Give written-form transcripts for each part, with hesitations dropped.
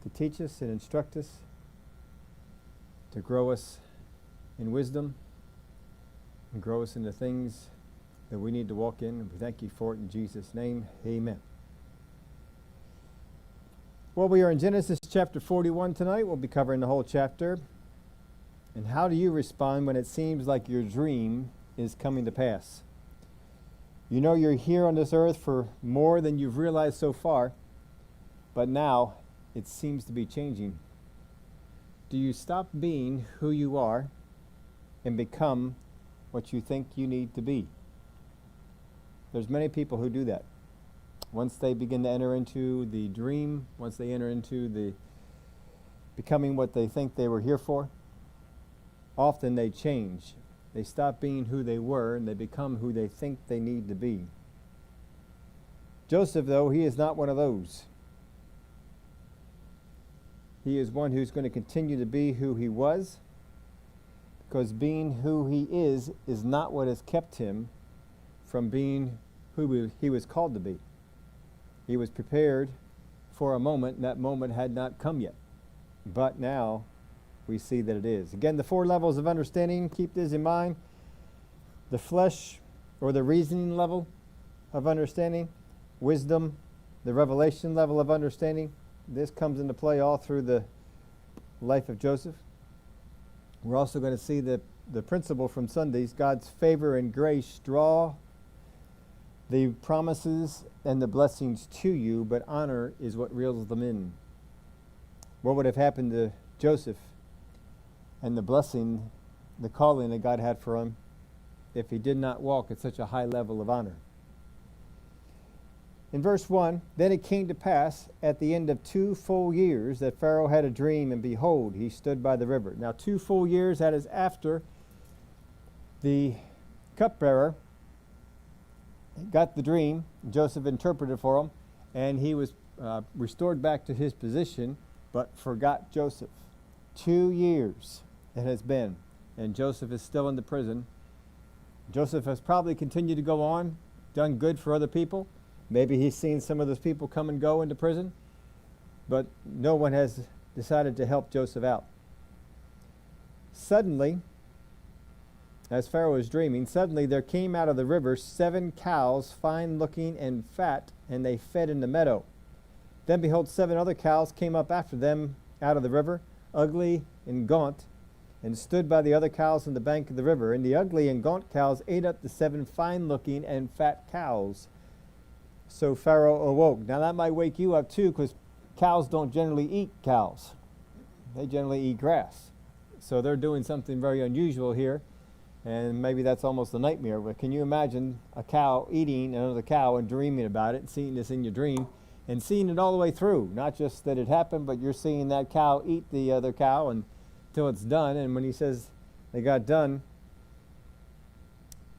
to teach us and instruct us, to grow us in wisdom, and grow us in the things that we need to walk in. And we thank you for it in Jesus' name. Amen. Well, we are in Genesis chapter 41 tonight. We'll be covering the whole chapter. And how do you respond when it seems like your dream is coming to pass? You know you're here on this earth for more than you've realized so far, but now it seems to be changing. Do you stop being who you are and become what you think you need to be? There's many people who do that. Once they begin to enter into the dream, once they enter into the becoming what they think they were here for, often they change. They stop being who they were and they become who they think they need to be. Joseph, though, he is not one of those. He is one who's going to continue to be who he was, because being who he is not what has kept him from being who he was called to be. He was prepared for a moment, and that moment had not come yet. But now we see that it is. Again, the 4 levels of understanding, keep this in mind. The flesh, or the reasoning level of understanding, wisdom, the revelation level of understanding. This comes into play all through the life of Joseph. We're also going to see the principle from Sundays, God's favor and grace draw the promises and the blessings to you, but honor is what reels them in. What would have happened to Joseph and the blessing, the calling that God had for him, if he did not walk at such a high level of honor? In verse 1, then it came to pass at the end of 2 full years that Pharaoh had a dream, and behold, he stood by the river. Now 2 full years, that is after the cupbearer got the dream. Joseph interpreted for him, and he was restored back to his position, but forgot Joseph. 2 years it has been, and Joseph is still in the prison. Joseph has probably continued to go on, done good for other people. Maybe he's seen some of those people come and go into prison, but no one has decided to help Joseph out. Suddenly, as Pharaoh was dreaming, suddenly there came out of the river 7 cows, fine looking and fat, and they fed in the meadow. Then behold, 7 other cows came up after them out of the river, ugly and gaunt, and stood by the other cows on the bank of the river. And the ugly and gaunt cows ate up the 7 fine looking and fat cows. So Pharaoh awoke. Now that might wake you up too, because cows don't generally eat cows. They generally eat grass. So they're doing something very unusual here. And maybe that's almost a nightmare. But can you imagine a cow eating another cow and dreaming about it, and seeing this in your dream, and seeing it all the way through? Not just that it happened, but you're seeing that cow eat the other cow until it's done. And when he says they got done,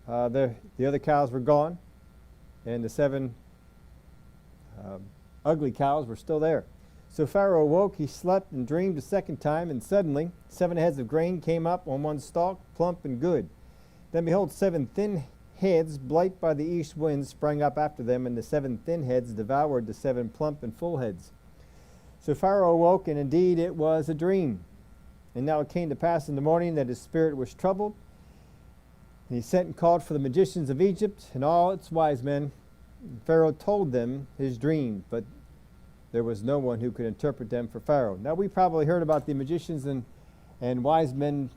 the other cows were gone, and the 7 ugly cows were still there. So Pharaoh awoke, he slept and dreamed a second time, and suddenly 7 heads of grain came up on one stalk, plump and good. Then behold, 7 thin heads, blight by the east wind, sprang up after them, and the 7 thin heads devoured the 7 plump and full heads. So Pharaoh awoke, and indeed it was a dream. And now it came to pass in the morning that his spirit was troubled. And he sent and called for the magicians of Egypt and all its wise men. And Pharaoh told them his dream, but there was no one who could interpret them for Pharaoh. Now we probably heard about the magicians and wise men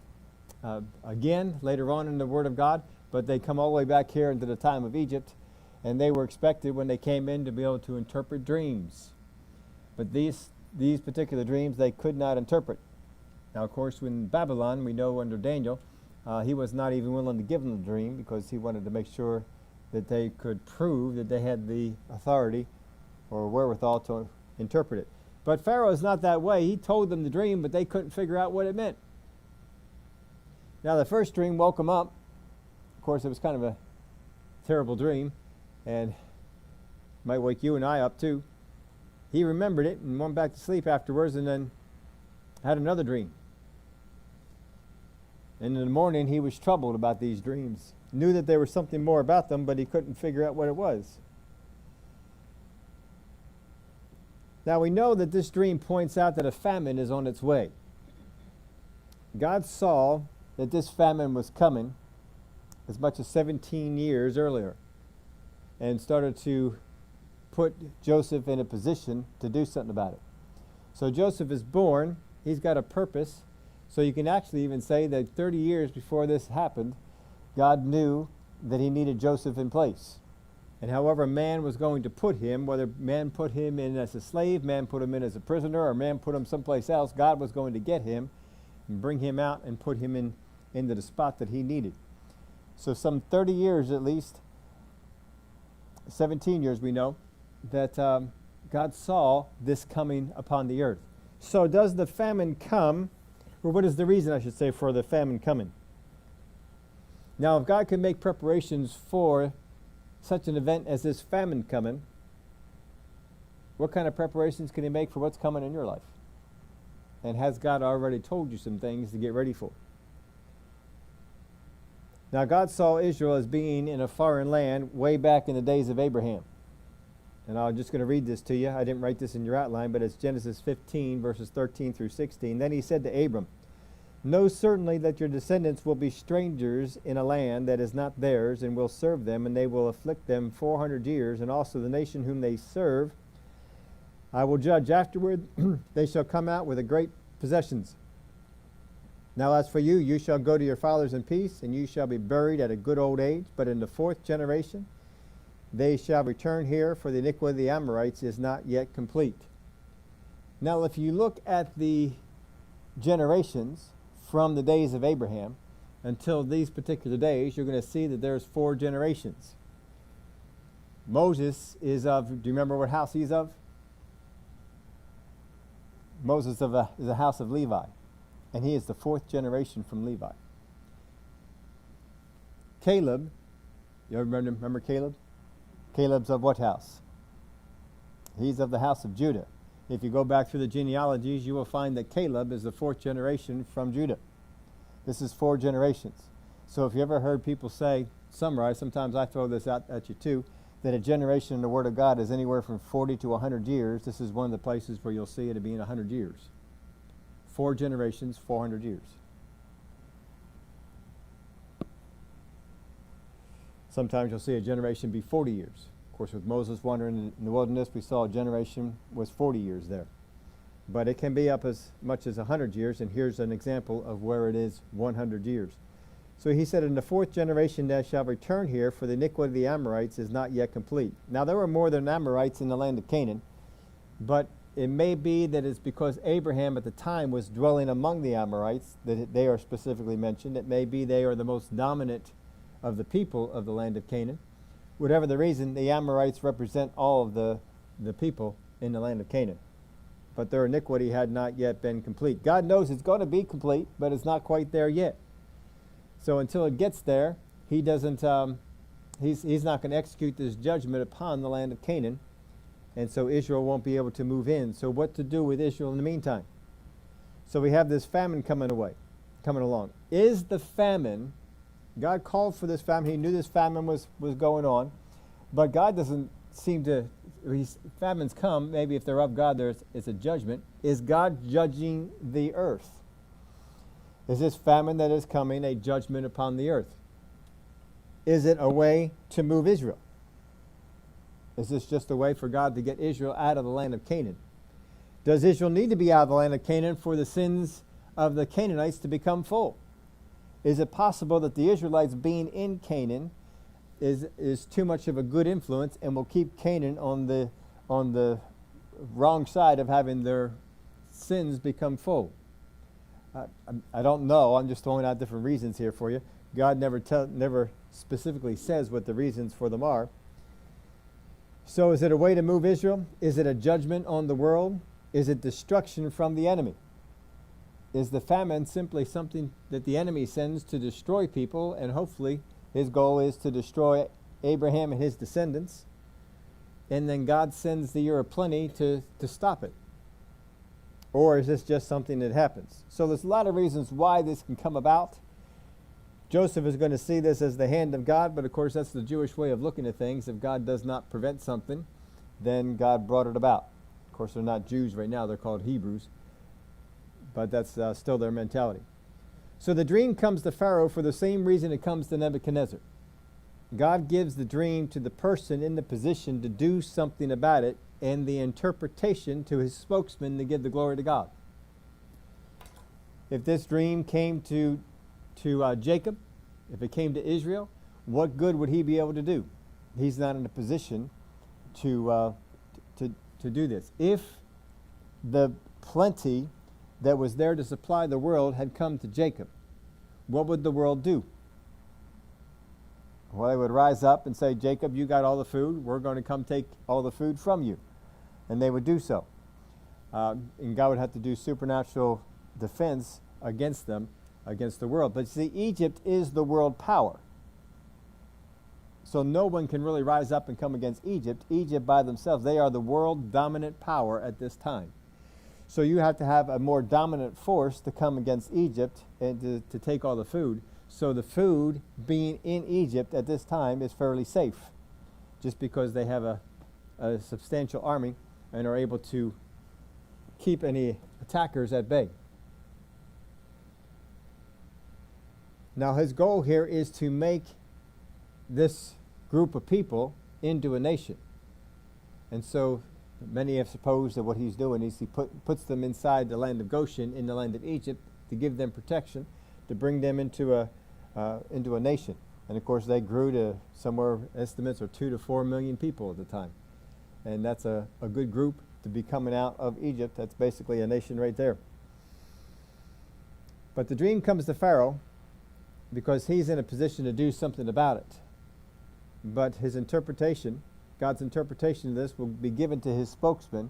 again later on in the Word of God, but they come all the way back here into the time of Egypt, and they were expected when they came in to be able to interpret dreams. But these particular dreams they could not interpret. Now, of course, in Babylon, we know under Daniel, he was not even willing to give them the dream because he wanted to make sure that they could prove that they had the authority or wherewithal to interpret it. But Pharaoh is not that way. He told them the dream, but they couldn't figure out what it meant. Now, the first dream woke him up. Of course, it was kind of a terrible dream, and might wake you and I up too. He remembered it and went back to sleep afterwards, and then had another dream. And in the morning, he was troubled about these dreams. Knew that there was something more about them, but he couldn't figure out what it was. Now we know that this dream points out that a famine is on its way. God saw that this famine was coming as much as 17 years earlier and started to put Joseph in a position to do something about it. So Joseph is born. He's got a purpose. So you can actually even say that 30 years before this happened, God knew that he needed Joseph in place. And however man was going to put him, whether man put him in as a slave, man put him in as a prisoner, or man put him someplace else, God was going to get him and bring him out and put him into the spot that he needed. So some 30 years at least, 17 years we know, that God saw this coming upon the earth. So does the famine come, or what is the reason, I should say, for the famine coming? Now, if God can make preparations for such an event as this famine coming, what kind of preparations can he make for what's coming in your life? And has God already told you some things to get ready for? Now, God saw Israel as being in a foreign land way back in the days of Abraham. And I'm just going to read this to you. I didn't write this in your outline, but it's Genesis 15, verses 13 through 16. Then he said to Abram, "Know certainly that your descendants will be strangers in a land that is not theirs, and will serve them, and they will afflict them 400 years, and also the nation whom they serve I will judge afterward. They shall come out with a great possessions. Now as for you, you shall go to your fathers in peace, and you shall be buried at a good old age. But in the fourth generation they shall return here, for the iniquity of the Amorites is not yet complete." Now if you look at the generations from the days of Abraham until these particular days, you're going to see that there's 4 generations. Moses is of, do you remember what house he's of? Moses is the house of Levi, and he is the 4th generation from Levi. Caleb, you remember Caleb? Caleb's of what house? He's of the house of Judah. If you go back through the genealogies, you will find that Caleb is the 4th generation from Judah. This is 4 generations. So if you ever heard people say, summarize, sometimes I throw this out at you too, that a generation in the Word of God is anywhere from 40 to 100 years. This is one of the places where you'll see it being 100 years. 4 generations, 400 years. Sometimes you'll see a generation be 40 years. Of course, with Moses wandering in the wilderness, we saw a generation was 40 years there. But it can be up as much as 100 years, and here's an example of where it is 100 years. So he said, "In the 4th generation they shall return here, for the iniquity of the Amorites is not yet complete." Now there were more than Amorites in the land of Canaan, but it may be that it's because Abraham at the time was dwelling among the Amorites that they are specifically mentioned. It may be they are the most dominant of the people of the land of Canaan. Whatever the reason, the Amorites represent all of the people in the land of Canaan. But their iniquity had not yet been complete. God knows it's going to be complete, but it's not quite there yet. So until it gets there, he doesn't. He's not going to execute this judgment upon the land of Canaan, and so Israel won't be able to move in. So what to do with Israel in the meantime? So we have this famine coming along. Is the famine? God called for this famine. He knew this famine was going on, but God doesn't seem to. Famines come. Maybe if they're of God, it's a judgment. Is God judging the earth? Is this famine that is coming a judgment upon the earth? Is it a way to move Israel? Is this just a way for God to get Israel out of the land of Canaan? Does Israel need to be out of the land of Canaan for the sins of the Canaanites to become full? Is it possible that the Israelites being in Canaan is too much of a good influence and will keep Canaan on the wrong side of having their sins become full? I don't know. I'm just throwing out different reasons here for you. God never specifically says what the reasons for them are. So is it a way to move Israel? Is it a judgment on the world? Is it destruction from the enemy? Is the famine simply something that the enemy sends to destroy people, and hopefully his goal is to destroy Abraham and his descendants, and then God sends the year of plenty to stop it? Or is this just something that happens? So there's a lot of reasons why this can come about. Joseph is going to see this as the hand of God, but of course that's the Jewish way of looking at things. If God does not prevent something, then God brought it about. Of course, they're not Jews right now, they're called Hebrews, but that's still their mentality. So the dream comes to Pharaoh for the same reason it comes to Nebuchadnezzar. God gives the dream to the person in the position to do something about it, and the interpretation to his spokesman to give the glory to God. If this dream came to Jacob, if it came to Israel, what good would he be able to do? He's not in a position to do this. If the plenty that was there to supply the world had come to Jacob, what would the world do? Well, they would rise up and say, Jacob, you got all the food. We're going to come take all the food from you. And they would do so. And God would have to do supernatural defense against them, against the world. But see, Egypt is the world power. So no one can really rise up and come against Egypt. Egypt by themselves, they are the world dominant power at this time. So you have to have a more dominant force to come against Egypt and to take all the food. So the food being in Egypt at this time is fairly safe, just because they have a substantial army and are able to keep any attackers at bay. Now his goal here is to make this group of people into a nation. And so many have supposed that what he's doing is he puts them inside the land of Goshen, in the land of Egypt, to give them protection, to bring them into a nation. And of course they grew to somewhere, estimates are 2 to 4 million people at the time. And that's a good group to be coming out of Egypt. That's basically a nation right there. But the dream comes to Pharaoh because he's in a position to do something about it. But his interpretation, God's interpretation of this, will be given to his spokesman,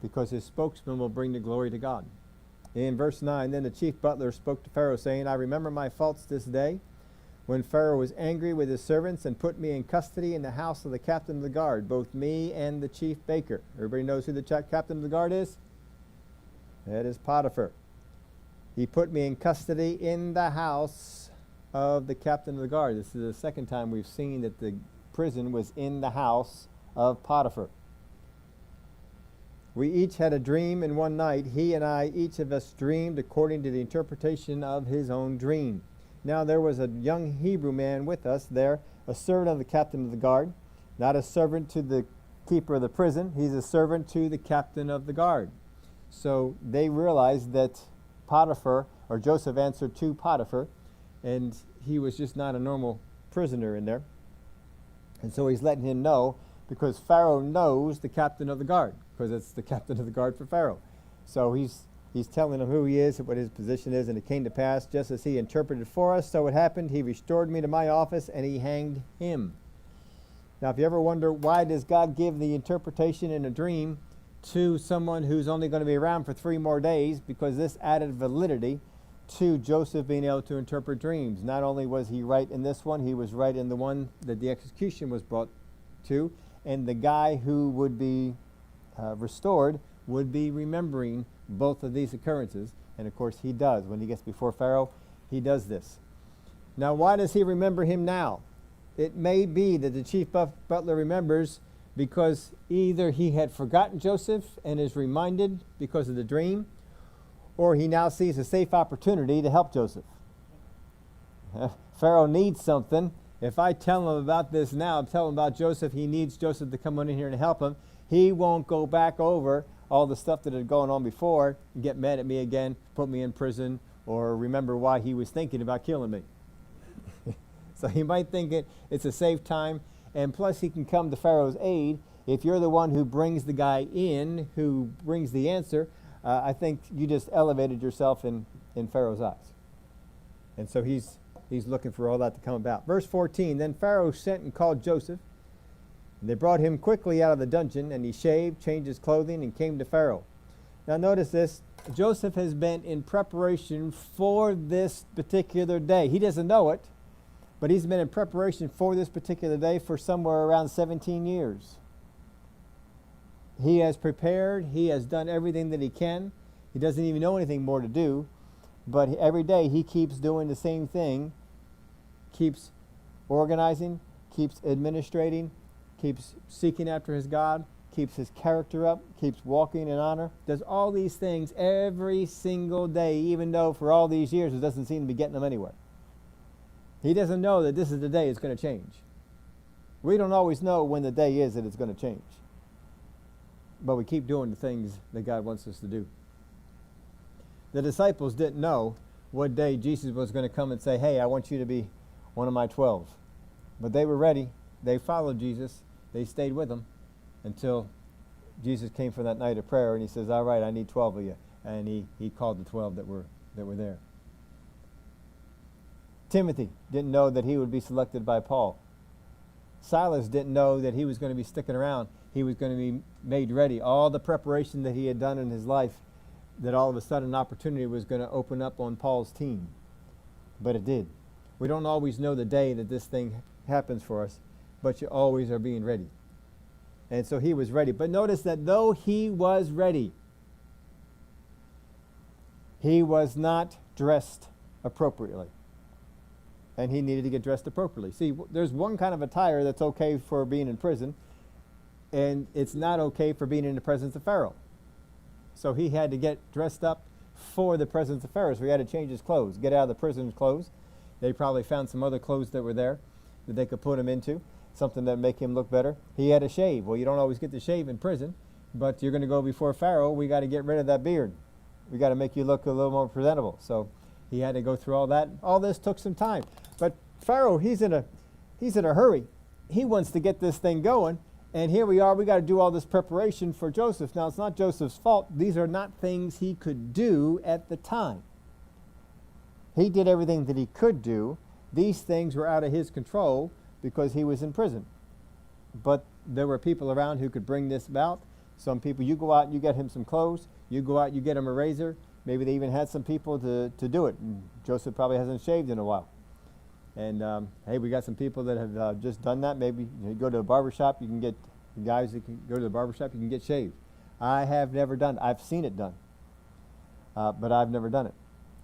because his spokesman will bring the glory to God. In verse 9, then the chief butler spoke to Pharaoh, saying, I remember my faults this day, when Pharaoh was angry with his servants and put me in custody in the house of the captain of the guard, both me and the chief baker. Everybody knows who the captain of the guard is? That is Potiphar. He put me in custody in the house of the captain of the guard. This is the second time we've seen that the prison was in the house of Potiphar. We each had a dream in one night. He and I, each of us dreamed according to the interpretation of his own dream. Now there was a young Hebrew man with us there, a servant of the captain of the guard, not a servant to the keeper of the prison. He's a servant to the captain of the guard. So they realized that Potiphar, or Joseph, answered to Potiphar, and he was just not a normal prisoner in there. And so he's letting him know, because Pharaoh knows the captain of the guard, because it's the captain of the guard for Pharaoh. So he's telling him who he is, what his position is, and it came to pass, just as he interpreted for us, so it happened. He restored me to my office, and he hanged him. Now, if you ever wonder, why does God give the interpretation in a dream to someone who's only going to be around for 3 more days? Because this added validity to Joseph being able to interpret dreams. Not only was he right in this one, he was right in the one that the execution was brought to, and the guy who would be restored would be remembering both of these occurrences. And of course he does. When he gets before Pharaoh, he does this. Now, why does he remember him now? It may be that the chief butler remembers because either he had forgotten Joseph and is reminded because of the dream, or he now sees a safe opportunity to help Joseph. Pharaoh needs something. If I tell him about this now, tell him about Joseph, he needs Joseph to come on in here and help him. He won't go back over all the stuff that had gone on before and get mad at me again, put me in prison, or remember why he was thinking about killing me. So he might think it's a safe time, and plus he can come to Pharaoh's aid. If you're the one who brings the guy in, who brings the answer, I think you just elevated yourself in Pharaoh's eyes. And so he's looking for all that to come about. Verse 14, then Pharaoh sent and called Joseph. And they brought him quickly out of the dungeon, and he shaved, changed his clothing, and came to Pharaoh. Now notice this. Joseph has been in preparation for this particular day. He doesn't know it, but he's been in preparation for this particular day for somewhere around 17 years. He has prepared. He has done everything that he can. He doesn't even know anything more to do, but every day he keeps doing the same thing, keeps organizing, keeps administrating, keeps seeking after his God, keeps his character up, keeps walking in honor, does all these things every single day, even though for all these years it doesn't seem to be getting them anywhere. He doesn't know that this is the day it's going to change. We don't always know when the day is that it's going to change. But we keep doing the things that God wants us to do. The disciples didn't know what day Jesus was going to come and say, hey, I want you to be one of my 12. But they were ready. They followed Jesus. They stayed with him until Jesus came for that night of prayer, and he says, all right, I need 12 of you. And he called the 12 that were there. Timothy didn't know that he would be selected by Paul. Silas didn't know that he was going to be sticking around. He was going to be made ready. All the preparation that he had done in his life, that all of a sudden an opportunity was going to open up on Paul's team. But it did. We don't always know the day that this thing happens for us, but you always are being ready. And so he was ready. But notice that though he was ready, he was not dressed appropriately. And he needed to get dressed appropriately. See, there's one kind of attire that's okay for being in prison, and it's not okay for being in the presence of Pharaoh. So he had to get dressed up for the presence of Pharaoh. So he had to change his clothes, get out of the prison's clothes. They probably found some other clothes that were there that they could put him into, something that would make him look better. He had to shave. Well, you don't always get to shave in prison, but you're going to go before Pharaoh. We got to get rid of that beard. We got to make you look a little more presentable. So he had to go through all that. All this took some time. But Pharaoh, he's in a hurry. He wants to get this thing going. And here we are, we got to do all this preparation for Joseph. Now, it's not Joseph's fault. These are not things he could do at the time. He did everything that he could do. These things were out of his control because he was in prison. But there were people around who could bring this about. Some people, you go out and you get him some clothes. You go out, you get him a razor. Maybe they even had some people to do it. And Joseph probably hasn't shaved in a while. And hey, we got some people that have just done that. Maybe you go to a barbershop, you can get guys that can go to the barbershop, you can get shaved. I have never done it. I've seen it done, but I've never done it.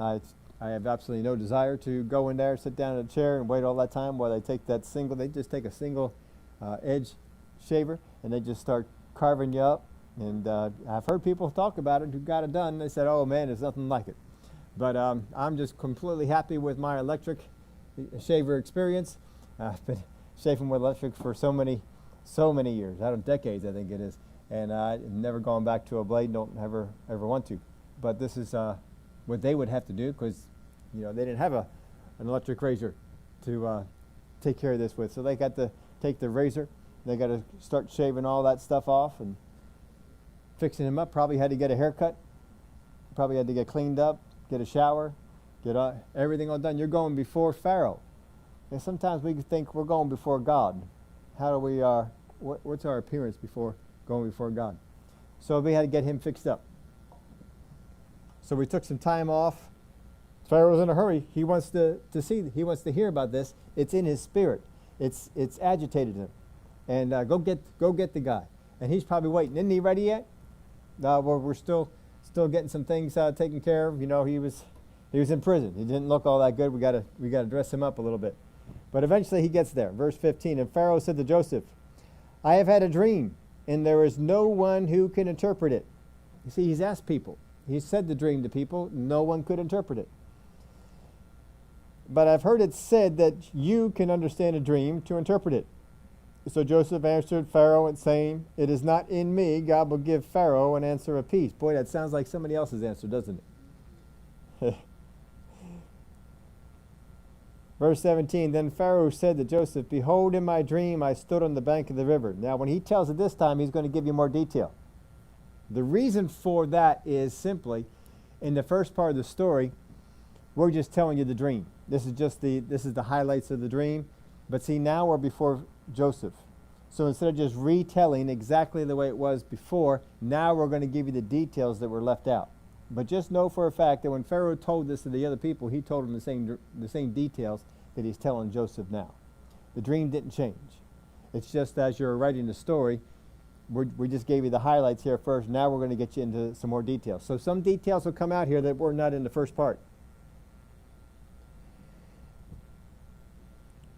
I have absolutely no desire to go in there, sit down in a chair, and wait all that time while they just take a single edge shaver, and they just start carving you up. And I've heard people talk about it who got it done. They said, oh man, there's nothing like it. But I'm just completely happy with my electric shaver experience. I've been shaving with electric for so many years, decades I think it is, and I've never gone back to a blade. Don't ever want to. But this is what they would have to do, because they didn't have an electric razor to take care of this with. So they got to take the razor. They got to start shaving all that stuff off and fixing him up. Probably had to get a haircut. Probably had to get cleaned up, get a shower. Get everything all done. You're going before Pharaoh. And sometimes we think we're going before God. How do we, what's our appearance before going before God? So we had to get him fixed up. So we took some time off. Pharaoh's in a hurry. He wants to hear about this. It's in his spirit. It's agitated him. And go get the guy. And he's probably waiting. Isn't he ready yet? We're still getting some things taken care of. He was in prison. He didn't look all that good. We got to dress him up a little bit. But eventually he gets there. Verse 15, and Pharaoh said to Joseph, I have had a dream, and there is no one who can interpret it. You see, he's asked people. He said the dream to people. No one could interpret it. But I've heard it said that you can understand a dream to interpret it. So Joseph answered Pharaoh and saying, it is not in me. God will give Pharaoh an answer of peace. Boy, that sounds like somebody else's answer, doesn't it? Verse 17, then Pharaoh said to Joseph, behold, in my dream I stood on the bank of the river. Now, when he tells it this time, he's going to give you more detail. The reason for that is simply, in the first part of the story, we're just telling you the dream. This is the highlights of the dream. But see, now we're before Joseph. So instead of just retelling exactly the way it was before, now we're going to give you the details that were left out. But just know for a fact that when Pharaoh told this to the other people, he told them the same details that he's telling Joseph now. The dream didn't change. It's just as you're writing the story, we just gave you the highlights here first. Now we're going to get you into some more details. So some details will come out here that were not in the first part.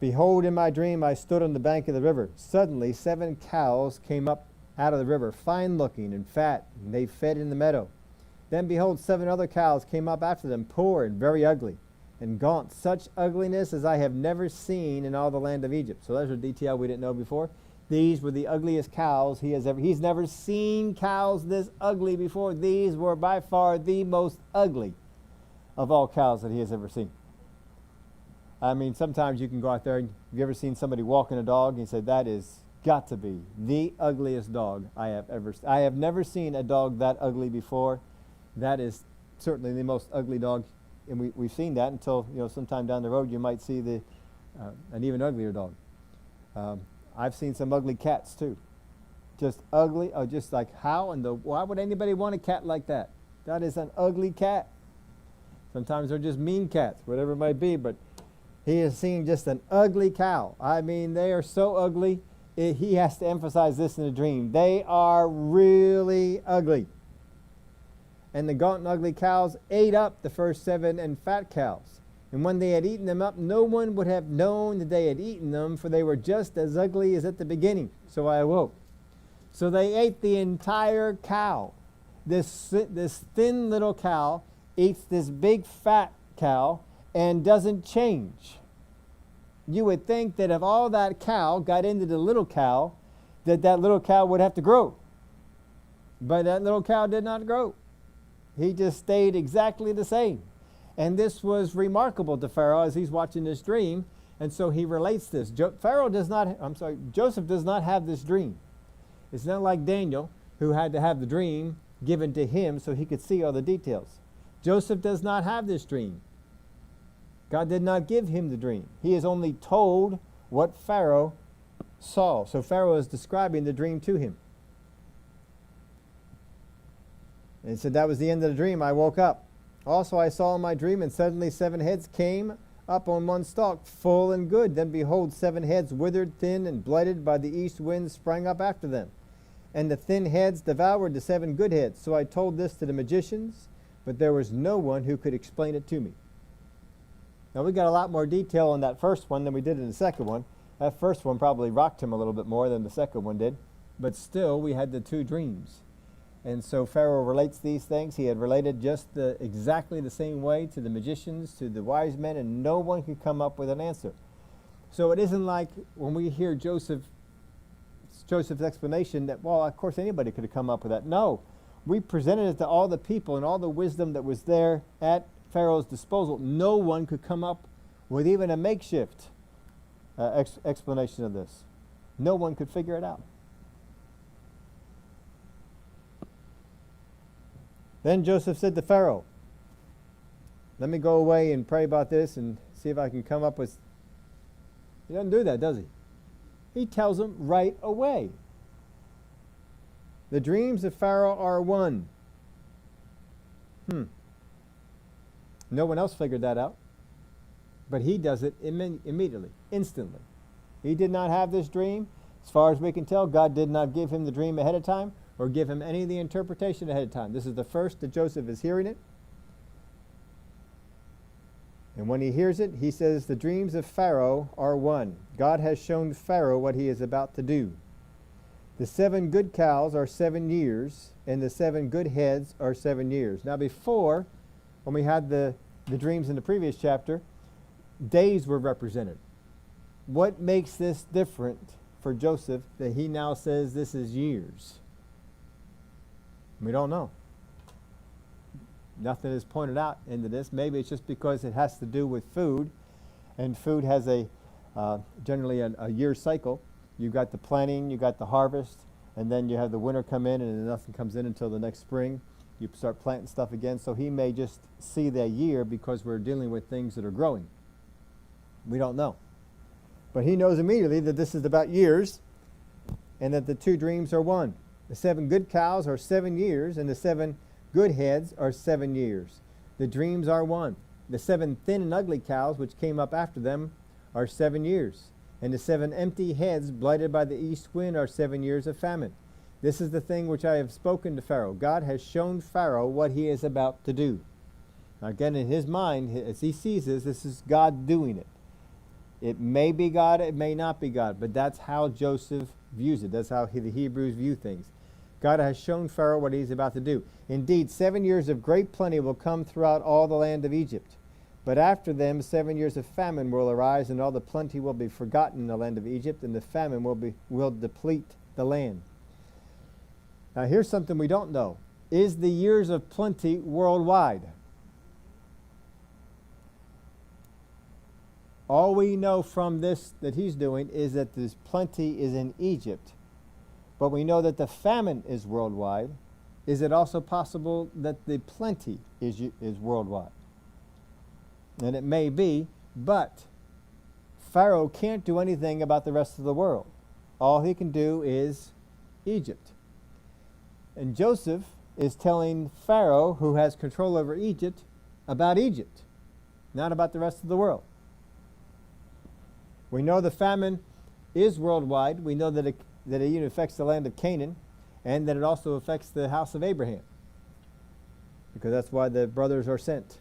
Behold, in my dream I stood on the bank of the river. Suddenly 7 cows came up out of the river, fine looking and fat, and they fed in the meadow. Then behold, 7 other cows came up after them, poor and very ugly, and gaunt, such ugliness as I have never seen in all the land of Egypt. So there's a detail we didn't know before. These were the ugliest cows he's never seen cows this ugly before. These were by far the most ugly of all cows that he has ever seen. I mean, sometimes you can go out there and have you ever seen somebody walking a dog and you say, that is got to be the ugliest dog I have never seen a dog that ugly before. That is certainly the most ugly dog, and we've seen that until, sometime down the road you might see an even uglier dog. I've seen some ugly cats too. Just ugly, just like why would anybody want a cat like that? That is an ugly cat. Sometimes they're just mean cats, whatever it might be, but he has seen just an ugly cow. I mean, they are so ugly, he has to emphasize this in the dream. They are really ugly. And the gaunt and ugly cows ate up the first 7 and fat cows. And when they had eaten them up, no one would have known that they had eaten them, for they were just as ugly as at the beginning. So I awoke. So they ate the entire cow. This thin little cow eats this big fat cow and doesn't change. You would think that if all that cow got into the little cow, that little cow would have to grow. But that little cow did not grow. He just stayed exactly the same. And this was remarkable to Pharaoh as he's watching this dream. And so he relates this. Joseph does not have this dream. It's not like Daniel, who had to have the dream given to him so he could see all the details. Joseph does not have this dream. God did not give him the dream. He is only told what Pharaoh saw. So Pharaoh is describing the dream to him. And he said, that was the end of the dream. I woke up. Also I saw in my dream, and suddenly 7 heads came up on one stalk, full and good. Then behold, 7 heads, withered, thin, and blighted by the east wind, sprang up after them. And the thin heads devoured the 7 good heads. So I told this to the magicians, but there was no one who could explain it to me. Now we got a lot more detail on that first one than we did in the second one. That first one probably rocked him a little bit more than the second one did. But still, we had the 2 dreams. And so Pharaoh relates these things. He had related just exactly the same way to the magicians, to the wise men, and no one could come up with an answer. So it isn't like when we hear Joseph's explanation that, well, of course anybody could have come up with that. No, we presented it to all the people and all the wisdom that was there at Pharaoh's disposal. No one could come up with even a makeshift explanation of this. No one could figure it out. Then Joseph said to Pharaoh, let me go away and pray about this and see if I can come up with... He doesn't do that, does he? He tells him right away. The dreams of Pharaoh are one. No one else figured that out. But he does it immediately, instantly. He did not have this dream. As far as we can tell, God did not give him the dream ahead of time or give him any of the interpretation ahead of time. This is the first that Joseph is hearing it. And when he hears it, he says, the dreams of Pharaoh are one. God has shown Pharaoh what he is about to do. The 7 good cows are 7 years, and the 7 good heads are 7 years. Now before, when we had the dreams in the previous chapter, days were represented. What makes this different for Joseph that he now says this is years? We don't know. Nothing is pointed out into this. Maybe it's just because it has to do with food, and food has generally a year cycle. You've got the planting, you've got the harvest, and then you have the winter come in, and then nothing comes in until the next spring. You start planting stuff again. So he may just see that year because we're dealing with things that are growing. We don't know. But he knows immediately that this is about years, and that the 2 dreams are one. The 7 good cows are 7 years, and the 7 good heads are 7 years. The dreams are one. The 7 thin and ugly cows which came up after them are 7 years. And the 7 empty heads blighted by the east wind are 7 years of famine. This is the thing which I have spoken to Pharaoh. God has shown Pharaoh what he is about to do. Now again, in his mind, as he sees this is God doing it. It may be God, it may not be God, but that's how Joseph views it. That's how the Hebrews view things. God has shown Pharaoh what he's about to do. Indeed, 7 years of great plenty will come throughout all the land of Egypt. But after them 7 years of famine will arise, and all the plenty will be forgotten in the land of Egypt, and the famine will deplete the land. Now here's something we don't know. Is the years of plenty worldwide? All we know from this that he's doing is that this plenty is in Egypt. But we know that the famine is worldwide. Is it also possible that the plenty is worldwide? And it may be, but Pharaoh can't do anything about the rest of the world. All he can do is Egypt. And Joseph is telling Pharaoh, who has control over Egypt, about Egypt, not about the rest of the world. We know the famine is worldwide. We know that it even affects the land of Canaan, and that it also affects the house of Abraham, because that's why the brothers are sent.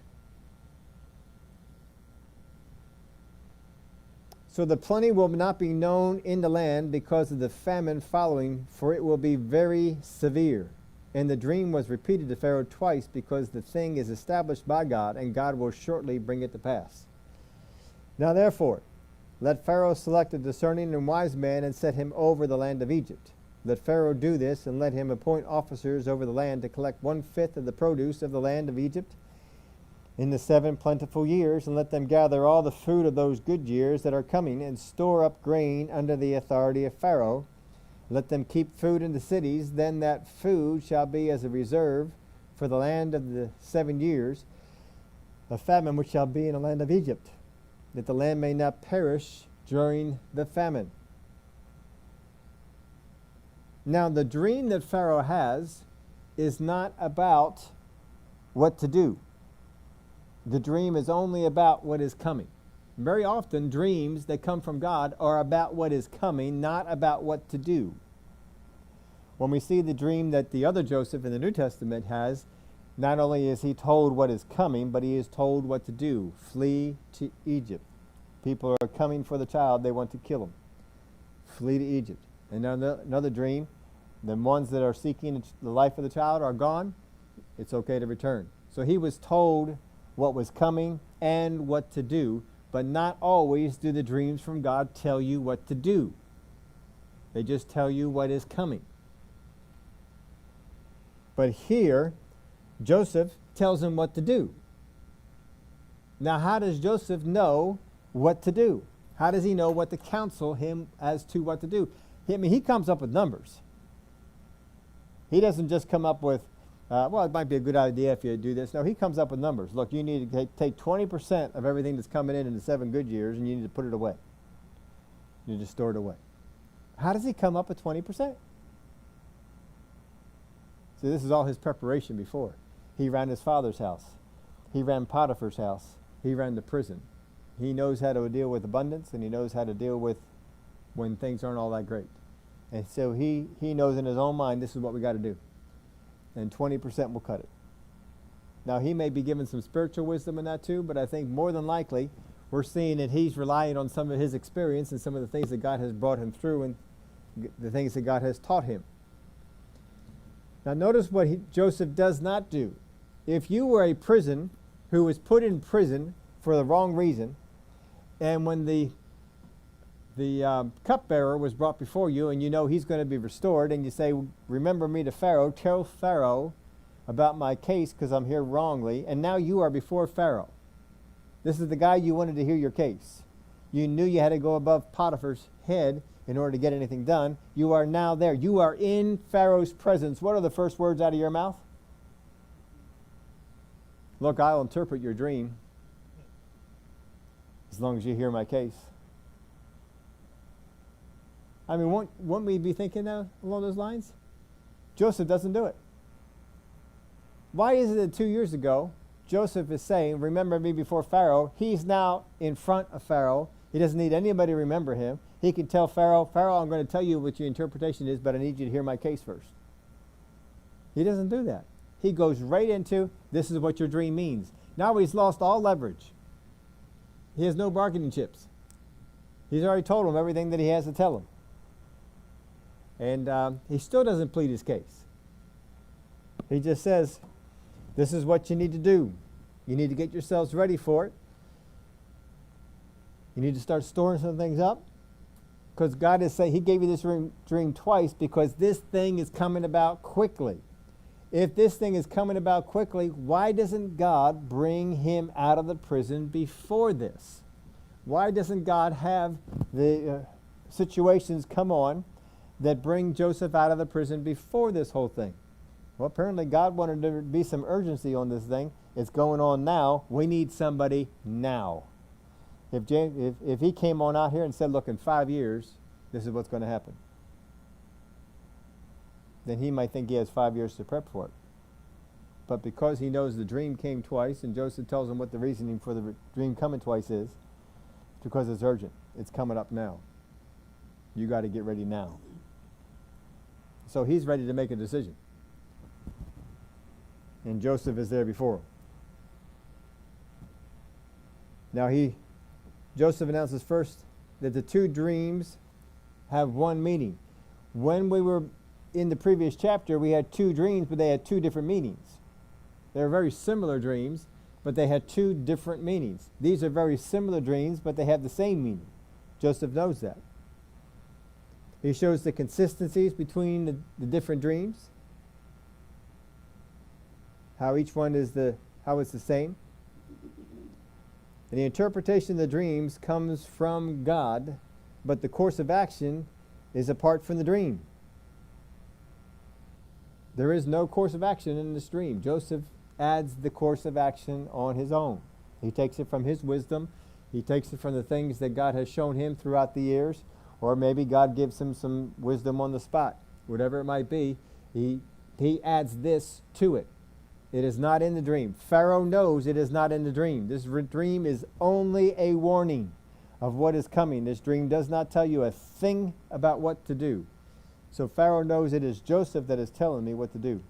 So the plenty will not be known in the land because of the famine following, for it will be very severe. And the dream was repeated to Pharaoh twice, because the thing is established by God, and God will shortly bring it to pass. Now therefore, let Pharaoh select a discerning and wise man and set him over the land of Egypt. Let Pharaoh do this, and let him appoint officers over the land to collect 1/5 of the produce of the land of Egypt in the 7 plentiful years, and let them gather all the fruit of those good years that are coming, and store up grain under the authority of Pharaoh. Let them keep food in the cities, then that food shall be as a reserve for the land of the 7 years of famine which shall be in the land of Egypt, that the land may not perish during the famine. Now the dream that Pharaoh has is not about what to do. The dream is only about what is coming. Very often dreams that come from God are about what is coming, not about what to do. When we see the dream that the other Joseph in the New Testament has, not only is he told what is coming, but he is told what to do. Flee to Egypt. People are coming for the child, they want to kill him. Flee to Egypt. And another dream, the ones that are seeking the life of the child are gone, it's okay to return. So he was told what was coming and what to do, but not always do the dreams from God tell you what to do. They just tell you what is coming. But here, Joseph tells him what to do. Now, how does Joseph know what to do? How does he know what to counsel him as to what to do? He comes up with numbers. He doesn't just come up with, well, it might be a good idea if you do this. No, he comes up with numbers. Look, you need to take 20% of everything that's coming in the 7 good years, and you need to put it away. You need to store it away. How does he come up with 20%? See, this is all his preparation before. He ran his father's house. He ran Potiphar's house. He ran the prison. He knows how to deal with abundance, and he knows how to deal with when things aren't all that great. And so he knows in his own mind, this is what we got to do. And 20% will cut it. Now, he may be given some spiritual wisdom in that too, but I think more than likely, we're seeing that he's relying on some of his experience and some of the things that God has brought him through and the things that God has taught him. Now, notice what Joseph does not do. If you were a prison who was put in prison for the wrong reason, and when the cupbearer was brought before you, and you know he's going to be restored, and you say, remember me to Pharaoh, tell Pharaoh about my case because I'm here wrongly, and now you are before Pharaoh. This is the guy you wanted to hear your case. You knew you had to go above Potiphar's head in order to get anything done. You are now there. You are in Pharaoh's presence. What are the first words out of your mouth? Look, I'll interpret your dream as long as you hear my case. I mean, won't we be thinking along those lines? Joseph doesn't do it. Why is it that 2 years ago, Joseph is saying, remember me before Pharaoh? He's now in front of Pharaoh. He doesn't need anybody to remember him. He can tell Pharaoh, Pharaoh, I'm going to tell you what your interpretation is, but I need you to hear my case first. He doesn't do that. He goes right into, this is what your dream means. Now he's lost all leverage. He has no bargaining chips. He's already told him everything that he has to tell him. And he still doesn't plead his case. He just says, this is what you need to do. You need to get yourselves ready for it. You need to start storing some things up. Because God is saying, he gave you this dream twice because this thing is coming about quickly. If this thing is coming about quickly, why doesn't God bring him out of the prison before this? Why doesn't God have the situations come on that bring Joseph out of the prison before this whole thing? Well, apparently God wanted there to be some urgency on this thing. It's going on now. We need somebody now. If he came on out here and said, look, in 5 years, this is what's going to happen, then he might think he has 5 years to prep for it. But because he knows the dream came twice, and Joseph tells him what the reasoning for the dream coming twice is, because it's urgent. It's coming up now. You got to get ready now. So he's ready to make a decision. And Joseph is there before him. Now Joseph announces first that the two dreams have one meaning. When we were in the previous chapter, we had two dreams, but they had two different meanings. They were very similar dreams, but they had two different meanings. These are very similar dreams, but they have the same meaning. Joseph knows that. He shows the consistencies between the different dreams, how each one is how it's the same. And the interpretation of the dreams comes from God, but the course of action is apart from the dream. There is no course of action in this dream. Joseph adds the course of action on his own. He takes it from his wisdom. He takes it from the things that God has shown him throughout the years, or maybe God gives him some wisdom on the spot. Whatever it might be, he adds this to it. It is not in the dream. Pharaoh knows it is not in the dream. This dream is only a warning of what is coming. This dream does not tell you a thing about what to do. So Pharaoh knows it is Joseph that is telling me what to do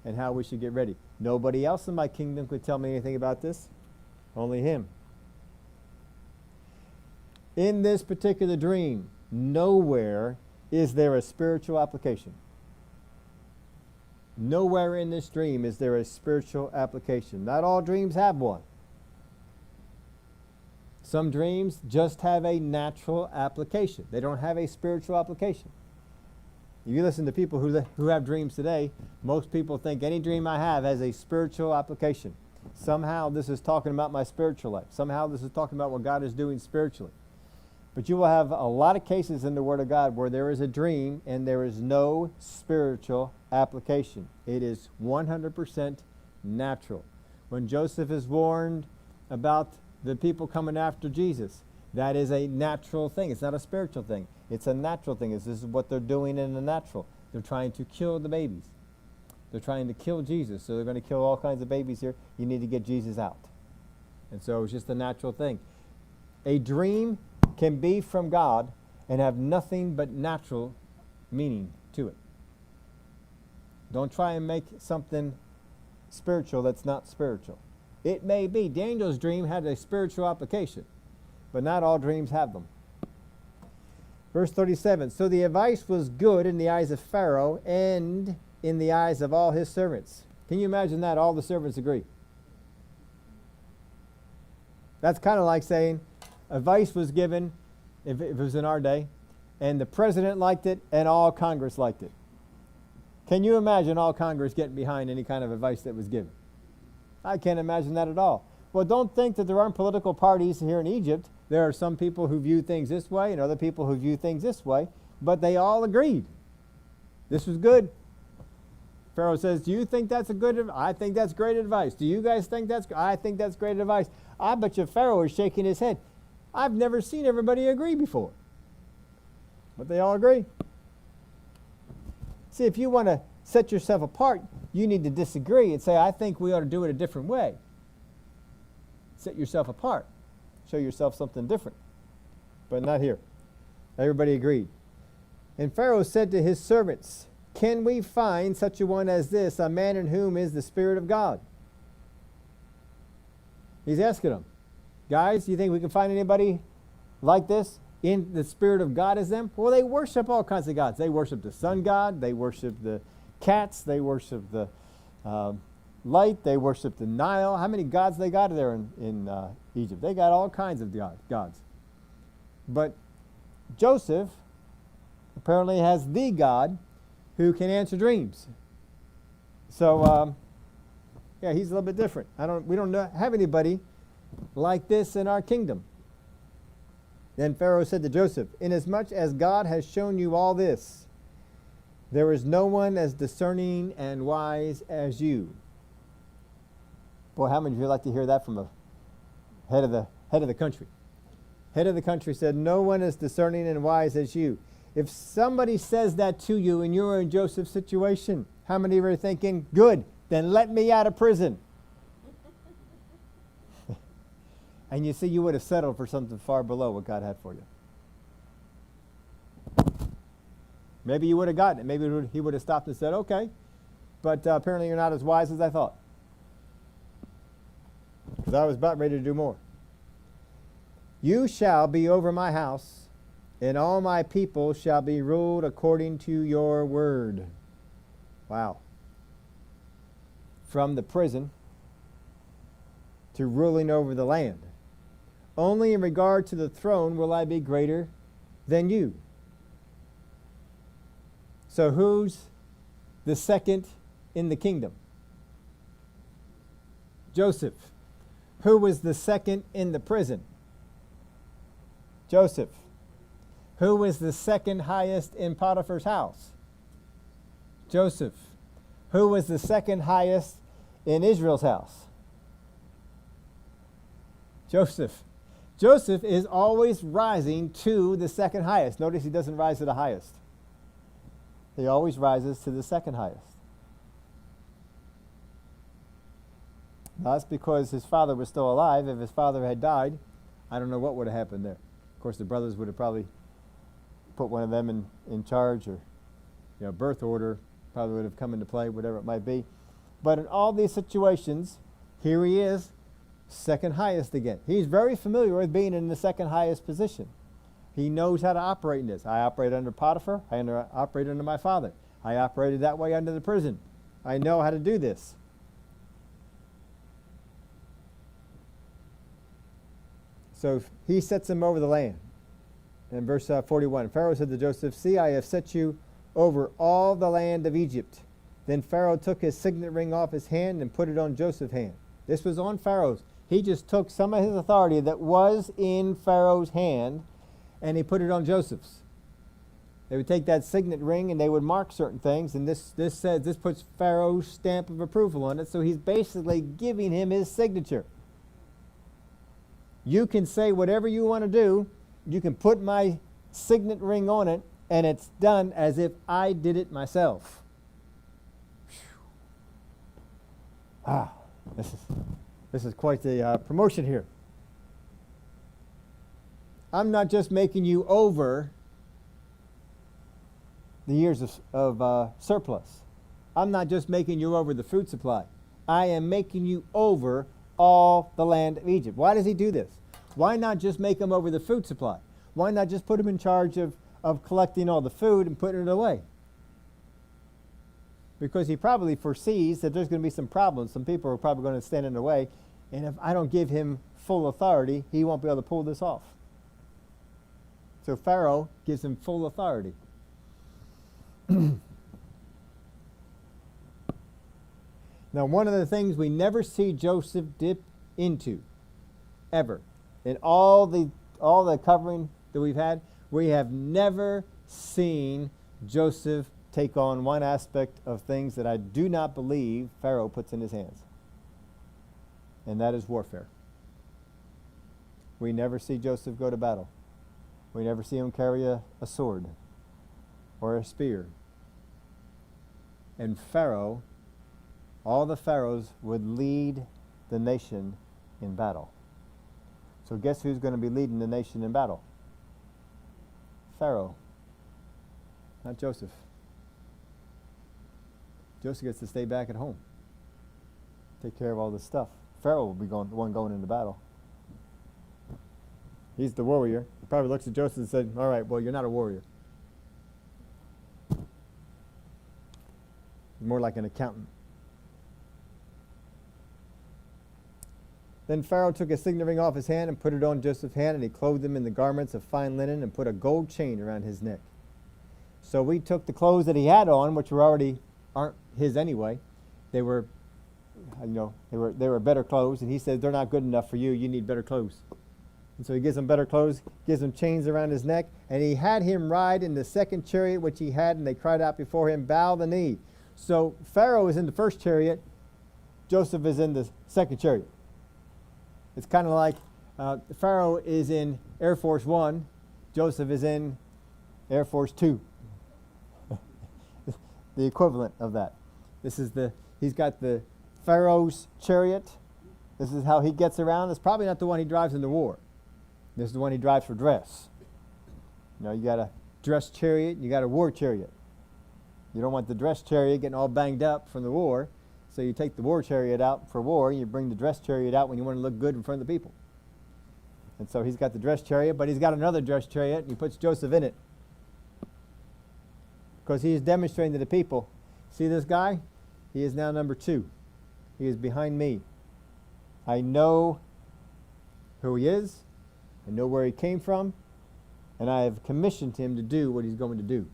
and how we should get ready. Nobody else in my kingdom could tell me anything about this. Only him. In this particular dream, nowhere is there a spiritual application. Nowhere in this dream is there a spiritual application. Not all dreams have one. Some dreams just have a natural application. They don't have a spiritual application. If you listen to people who have dreams today, most people think any dream I have has a spiritual application. Somehow this is talking about my spiritual life. Somehow this is talking about what God is doing spiritually. But you will have a lot of cases in the Word of God where there is a dream and there is no spiritual application. It is 100% natural. When Joseph is warned about the people coming after Jesus, that is a natural thing. It's not a spiritual thing. It's a natural thing. This is what they're doing in the natural. They're trying to kill the babies. They're trying to kill Jesus. So they're going to kill all kinds of babies here. You need to get Jesus out. And so it's just a natural thing. A dream can be from God and have nothing but natural meaning to it. Don't try and make something spiritual that's not spiritual. It may be. Daniel's dream had a spiritual application, but not all dreams have them. Verse 37, so the advice was good in the eyes of Pharaoh and in the eyes of all his servants. Can you imagine that? All the servants agree. That's kind of like saying advice was given, if it was in our day, and the president liked it and all Congress liked it. Can you imagine all Congress getting behind any kind of advice that was given? I can't imagine that at all. Well, don't think that there aren't political parties here in Egypt. There are some people who view things this way and other people who view things this way, but they all agreed. This was good. Pharaoh says, do you think that's a good advice? I think that's great advice. Do you guys think that's good? I think that's great advice. I bet you Pharaoh is shaking his head. I've never seen everybody agree before. But they all agree. See, if you want to set yourself apart, you need to disagree and say, I think we ought to do it a different way. Set yourself apart. Show yourself something different. But not here. Everybody agreed. And Pharaoh said to his servants, can we find such a one as this, a man in whom is the Spirit of God? He's asking them, guys, do you think we can find anybody like this? in the Spirit of God as them? Well, they worship all kinds of gods. They worship the sun god. They worship the cats. They worship the light. They worship the Nile. How many gods they got there in Egypt? They got all kinds of gods. But Joseph apparently has the God who can answer dreams. So, yeah, he's a little bit different. We don't have anybody like this in our kingdom. Then Pharaoh said to Joseph, "Inasmuch as God has shown you all this, there is no one as discerning and wise as you." Boy, how many of you like to hear that from the head of the country? Head of the country said, "No one is discerning and wise as you." If somebody says that to you and you're in Joseph's situation, how many of you are thinking, "Good, then let me out of prison"? And you see, you would have settled for something far below what God had for you. Maybe you would have gotten it. Maybe he would have stopped and said, "Okay, but apparently you're not as wise as I thought." Because I was about ready to do more. "You shall be over my house, and all my people shall be ruled according to your word." Wow. From the prison to ruling over the land. "Only in regard to the throne will I be greater than you." So who's the second in the kingdom? Joseph. Who was the second in the prison? Joseph. Who was the second highest in Potiphar's house? Joseph. Who was the second highest in Israel's house? Joseph. Joseph is always rising to the second highest. Notice he doesn't rise to the highest. He always rises to the second highest. Now, that's because his father was still alive. If his father had died, I don't know what would have happened there. Of course, the brothers would have probably put one of them in charge, or birth order probably would have come into play, whatever it might be. But in all these situations, here he is, second highest again. He's very familiar with being in the second highest position. He knows how to operate in this. I operate under Potiphar. I operate under my father. I operated that way under the prison. I know how to do this. So he sets him over the land. In verse 41, Pharaoh said to Joseph, "See, I have set you over all the land of Egypt." Then Pharaoh took his signet ring off his hand and put it on Joseph's hand. This was on Pharaoh's. He just took some of his authority that was in Pharaoh's hand and he put it on Joseph's. They would take that signet ring and they would mark certain things, and this puts Pharaoh's stamp of approval on it, so he's basically giving him his signature. You can say whatever you want to do. You can put my signet ring on it, and it's done as if I did it myself. This is quite the promotion here. I'm not just making you over the years of surplus. I'm not just making you over the food supply. I am making you over all the land of Egypt. Why does he do this? Why not just make him over the food supply? Why not just put him in charge of collecting all the food and putting it away? Because he probably foresees that there's going to be some problems. Some people are probably going to stand in the way. And if I don't give him full authority, he won't be able to pull this off. So Pharaoh gives him full authority. Now, one of the things we never see Joseph dip into, ever, in all the covering that we've had, we have never seen Joseph take on one aspect of things that I do not believe Pharaoh puts in his hands. And that is warfare. We never see Joseph go to battle. We never see him carry a sword or a spear. And Pharaoh, all the pharaohs would lead the nation in battle. So guess who's going to be leading the nation in battle? Pharaoh, not Joseph. Joseph gets to stay back at home, take care of all this stuff. Pharaoh will be the one going into battle. He's the warrior. He probably looks at Joseph and said, all right, well, you're not a warrior. You're more like an accountant. Then Pharaoh took a signet ring off his hand and put it on Joseph's hand, and he clothed him in the garments of fine linen and put a gold chain around his neck. So we took the clothes that he had on, which aren't his anyway. They were, they were better clothes, and he said, they're not good enough for you. You need better clothes. And so he gives him better clothes, gives him chains around his neck, and he had him ride in the second chariot which he had, and they cried out before him, bow the knee. So Pharaoh is in the first chariot, Joseph is in the second chariot. It's kind of like Pharaoh is in Air Force One, Joseph is in Air Force Two. The equivalent of that. He's got the Pharaoh's chariot. This is how he gets around. It's probably not the one he drives in the war. This is the one he drives for dress. You got a dress chariot, you got a war chariot. You don't want the dress chariot getting all banged up from the war, so you take the war chariot out for war, and you bring the dress chariot out when you want to look good in front of the people. And so he's got the dress chariot, but he's got another dress chariot, and he puts Joseph in it. Because he is demonstrating to the people, see this guy? He is now number 2. He is behind me. I know who he is, I know where he came from, and I have commissioned him to do what he's going to do.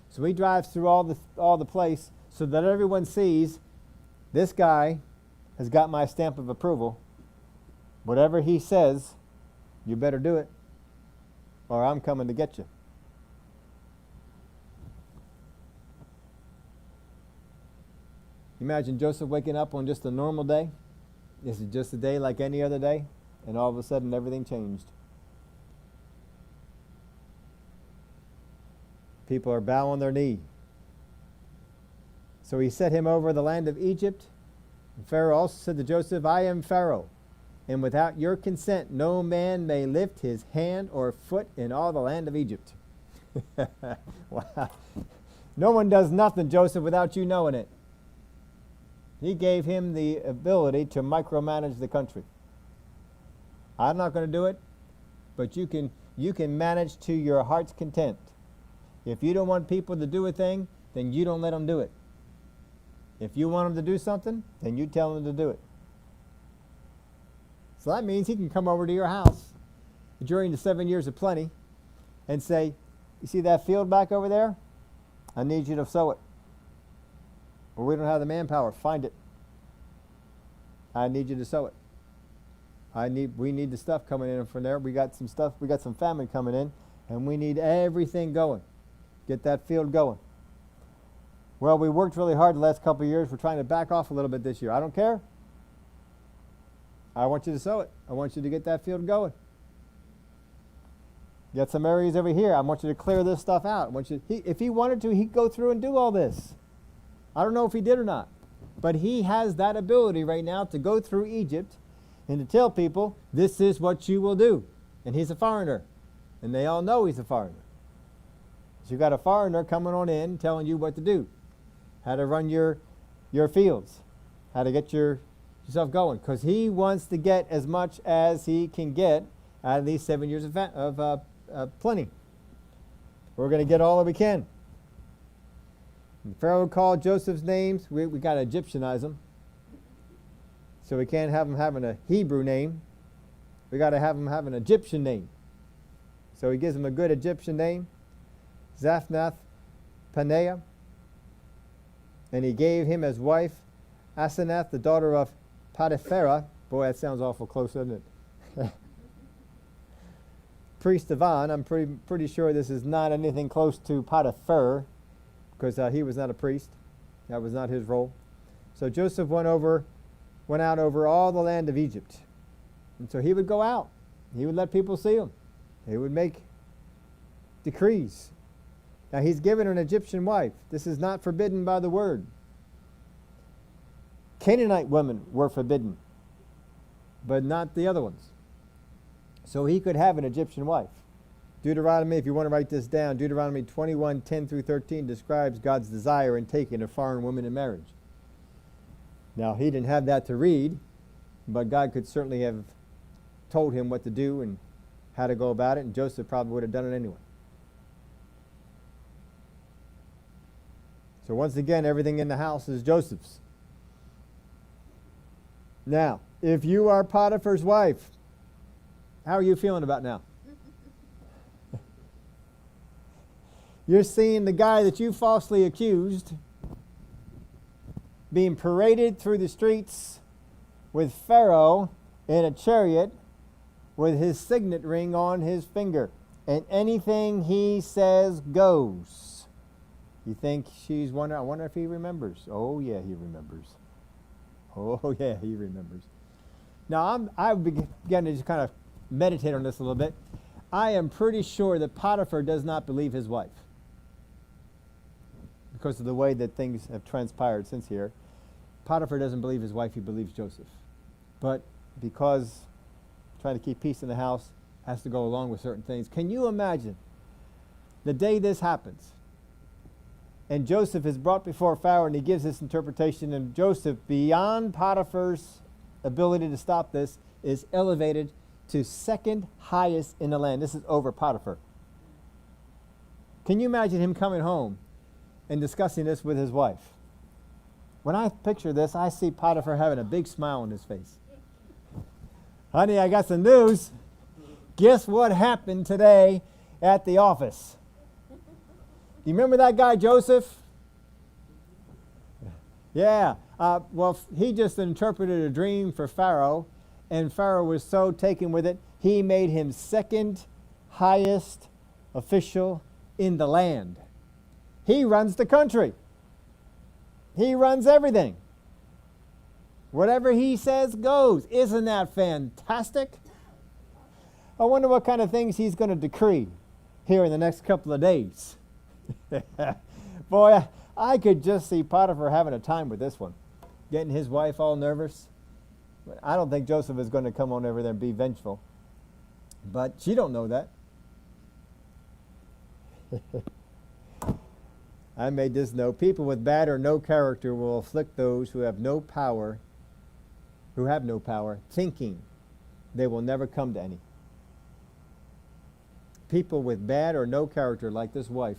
So he drives through all the place so that everyone sees this guy has got my stamp of approval. Whatever he says, you better do it, or I'm coming to get you. Imagine Joseph waking up on just a normal day. This is just a day like any other day, and all of a sudden everything changed. People are bowing their knee. So he set him over the land of Egypt. And Pharaoh also said to Joseph, I am Pharaoh, and without your consent no man may lift his hand or foot in all the land of Egypt. Wow. No one does nothing, Joseph, without you knowing it. He gave him the ability to micromanage the country. I'm not going to do it, but you can manage to your heart's content. If you don't want people to do a thing, then you don't let them do it. If you want them to do something, then you tell them to do it. So that means he can come over to your house during the 7 years of plenty and say, you see that field back over there? I need you to sow it. Well, we don't have the manpower. Find it. I need you to sow it. We need the stuff coming in from there. We got some stuff. We got some famine coming in, and we need everything going. Get that field going. Well, we worked really hard the last couple of years. We're trying to back off a little bit this year. I don't care. I want you to sow it. I want you to get that field going. Got some areas over here. I want you to clear this stuff out. I want you. If he wanted to, he'd go through and do all this. I don't know if he did or not, but he has that ability right now to go through Egypt and to tell people, this is what you will do. And he's a foreigner, and they all know he's a foreigner. So you got a foreigner coming on in telling you what to do, how to run your fields, how to get yourself going, because he wants to get as much as he can get out of these 7 years of plenty. We're going to get all that we can. And Pharaoh called Joseph's names. We got to Egyptianize them. So we can't have him having a Hebrew name. We got to have him have an Egyptian name. So he gives him a good Egyptian name, Zaphnath Paneah. And he gave him as wife Asenath, the daughter of Potiphera. Boy, that sounds awful close, doesn't it? Priest of On. I'm pretty sure this is not anything close to Potiphar, because he was not a priest. That was not his role. So Joseph went out over all the land of Egypt. And so he would go out. He would let people see him. He would make decrees. Now he's given an Egyptian wife. This is not forbidden by the word. Canaanite women were forbidden, but not the other ones. So he could have an Egyptian wife. Deuteronomy, if you want to write this down, Deuteronomy 21:10-13 describes God's desire in taking a foreign woman in marriage. Now, he didn't have that to read, but God could certainly have told him what to do and how to go about it, and Joseph probably would have done it anyway. So once again, everything in the house is Joseph's. Now, if you are Potiphar's wife, how are you feeling about now? You're seeing the guy that you falsely accused being paraded through the streets with Pharaoh in a chariot with his signet ring on his finger. And anything he says goes. You think she's wondering, I wonder if he remembers. Oh, yeah, he remembers. Oh, yeah, he remembers. Now, I've begun to just kind of meditate on this a little bit. I am pretty sure that Potiphar does not believe his wife, because of the way that things have transpired since here. Potiphar doesn't believe his wife, he believes Joseph. But because trying to keep peace in the house has to go along with certain things. Can you imagine the day this happens? And Joseph is brought before Pharaoh and he gives this interpretation, and Joseph, beyond Potiphar's ability to stop this, is elevated to second highest in the land. This is over Potiphar. Can you imagine him coming home and discussing this with his wife? When I picture this, I see Potiphar having a big smile on his face. Honey, I got some news. Guess what happened today at the office? Do you remember that guy, Joseph? Yeah. Well, he just interpreted a dream for Pharaoh, and Pharaoh was so taken with it, he made him second highest official in the land. He runs the country. He runs everything. Whatever he says goes. Isn't that fantastic? I wonder what kind of things he's going to decree here in the next couple of days. Boy, I could just see Potiphar having a time with this one, getting his wife all nervous. But I don't think Joseph is going to come on over there and be vengeful. But she don't know that. I made this note. People with bad or no character will afflict those who have no power, thinking they will never come to any. People with bad or no character, like this wife,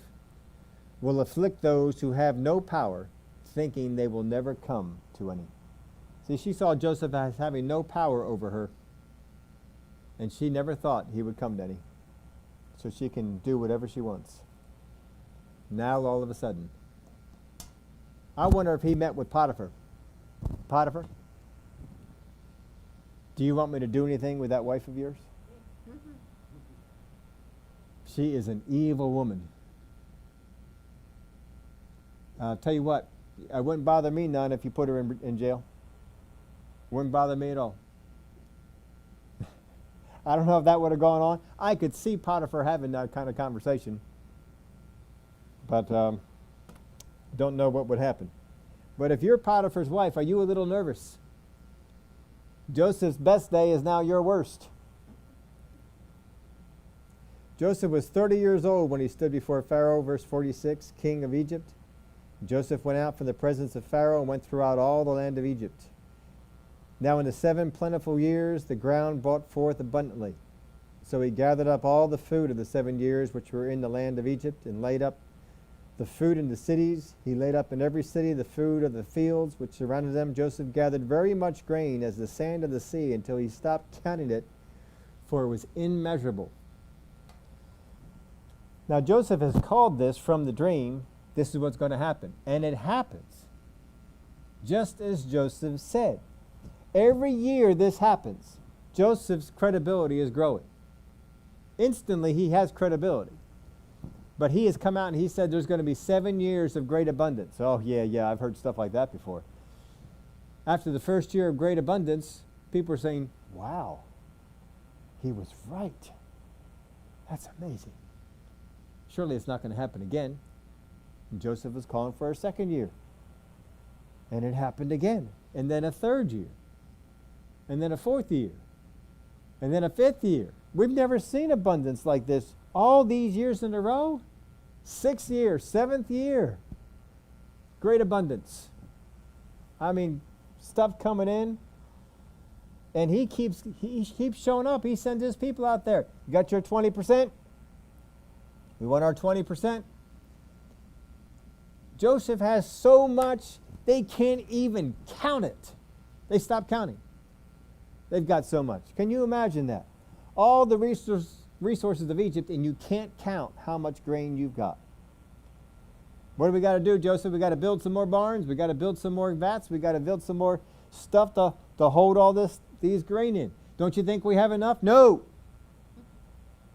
will afflict those who have no power, thinking they will never come to any. See, she saw Joseph as having no power over her, and she never thought he would come to any. So she can do whatever she wants. Now, all of a sudden, I wonder if he met with Potiphar. Potiphar, do you want me to do anything with that wife of yours? She is an evil woman. I'll tell you what, it wouldn't bother me none if you put her in jail. Wouldn't bother me at all. I don't know if that would have gone on. I could see Potiphar having that kind of conversation. But don't know what would happen. But if you're Potiphar's wife, are you a little nervous? Joseph's best day is now your worst. Joseph was 30 years old when he stood before Pharaoh, verse 46, king of Egypt. Joseph went out from the presence of Pharaoh and went throughout all the land of Egypt. Now in the 7 plentiful years the ground brought forth abundantly. So he gathered up all the food of the 7 years which were in the land of Egypt, and laid up the food in the cities. He laid up in every city the food of the fields which surrounded them. Joseph gathered very much grain as the sand of the sea, until he stopped counting it, for it was immeasurable. Now Joseph has called this from the dream, this is what's going to happen. And it happens just as Joseph said. Every year this happens, Joseph's credibility is growing. Instantly he has credibility. But he has come out and he said there's going to be 7 years of great abundance. Oh, yeah, I've heard stuff like that before. After the first year of great abundance, people are saying, wow, he was right. That's amazing. Surely it's not going to happen again. And Joseph was calling for a second year. And it happened again. And then a third year. And then a fourth year. And then a fifth year. We've never seen abundance like this all these years in a row. 6th year, 7th year. Great abundance. I mean, stuff coming in. And he keeps showing up. He sends his people out there. You got your 20%? We want our 20%. Joseph has so much, they can't even count it. They stop counting. They've got so much. Can you imagine that? All the resources of Egypt, and you can't count how much grain you've got. What do we got to do, Joseph? We got to build some more barns. We got to build some more vats. We got to build some more stuff to hold all these grain in. Don't you think we have enough? No.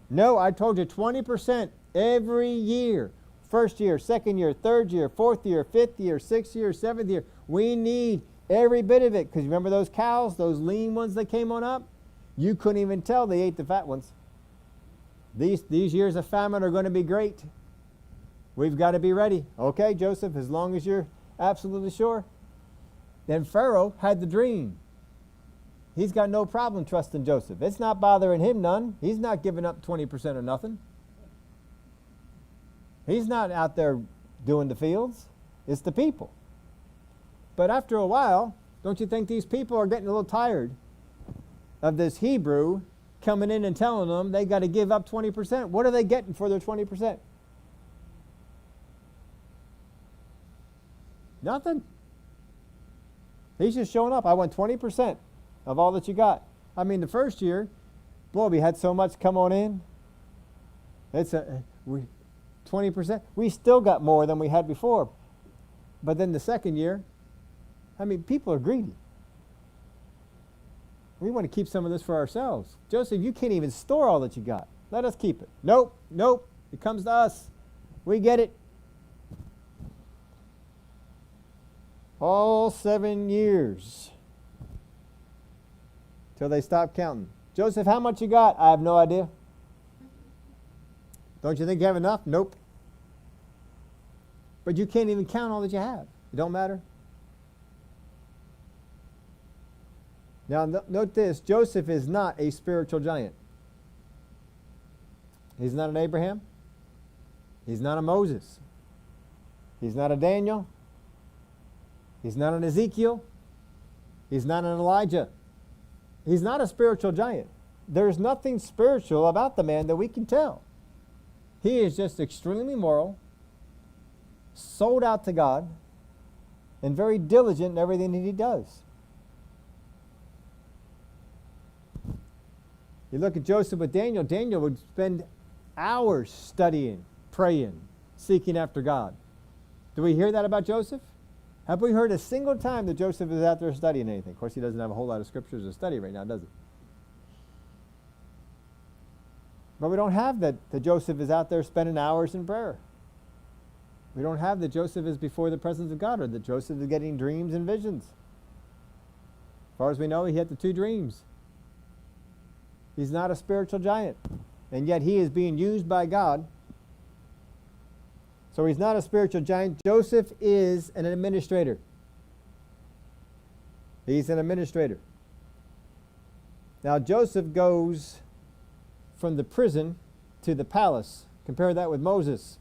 No, I told you 20% every year. First year, second year, third year, fourth year, fifth year, sixth year, seventh year. We need every bit of it. Because remember those cows, those lean ones that came on up? You couldn't even tell they ate the fat ones. These years of famine are going to be great. We've got to be ready. Okay, Joseph, as long as you're absolutely sure. Then Pharaoh had the dream. He's got no problem trusting Joseph. It's not bothering him none. He's not giving up 20% or nothing. He's not out there doing the fields. It's the people. But after a while, don't you think these people are getting a little tired of this Hebrew coming in and telling them they got to give up 20%? What are they getting for their 20%? Nothing. He's just showing up. I want 20% of all that you got. I mean, the first year, boy, we had so much come on in. 20%. We still got more than we had before. But then the second year, I mean, people are greedy. We want to keep some of this for ourselves. Joseph, you can't even store all that you got. Let us keep it. Nope. It comes to us. We get it. All 7 years. Till they stop counting. Joseph, how much you got? I have no idea. Don't you think you have enough? Nope. But you can't even count all that you have. It don't matter. Now note this, Joseph is not a spiritual giant. He's not an Abraham. He's not a Moses. He's not a Daniel. He's not an Ezekiel. He's not an Elijah. He's not a spiritual giant. There's nothing spiritual about the man that we can tell. He is just extremely moral, sold out to God, and very diligent in everything that he does. You look at Joseph with Daniel. Daniel would spend hours studying, praying, seeking after God. Do we hear that about Joseph? Have we heard a single time that Joseph is out there studying anything? Of course, he doesn't have a whole lot of scriptures to study right now, does he? But we don't have that Joseph is out there spending hours in prayer. We don't have that Joseph is before the presence of God, or that Joseph is getting dreams and visions. As far as we know, he had the 2 dreams. He's not a spiritual giant, and yet he is being used by God. So he's not a spiritual giant. Joseph is an administrator. He's an administrator. Now Joseph goes from the prison to the palace. Compare that with Moses.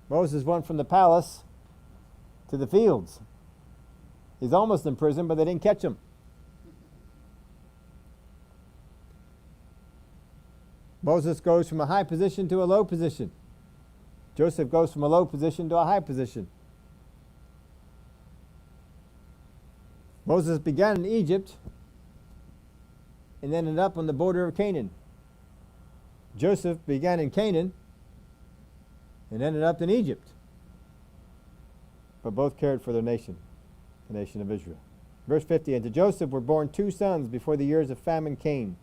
Moses went from the palace to the fields. He's almost in prison, but they didn't catch him. Moses goes from a high position to a low position. Joseph goes from a low position to a high position. Moses began in Egypt and ended up on the border of Canaan. Joseph began in Canaan and ended up in Egypt. But both cared for their nation, the nation of Israel. Verse 50, and to Joseph were born 2 sons before the years of famine came.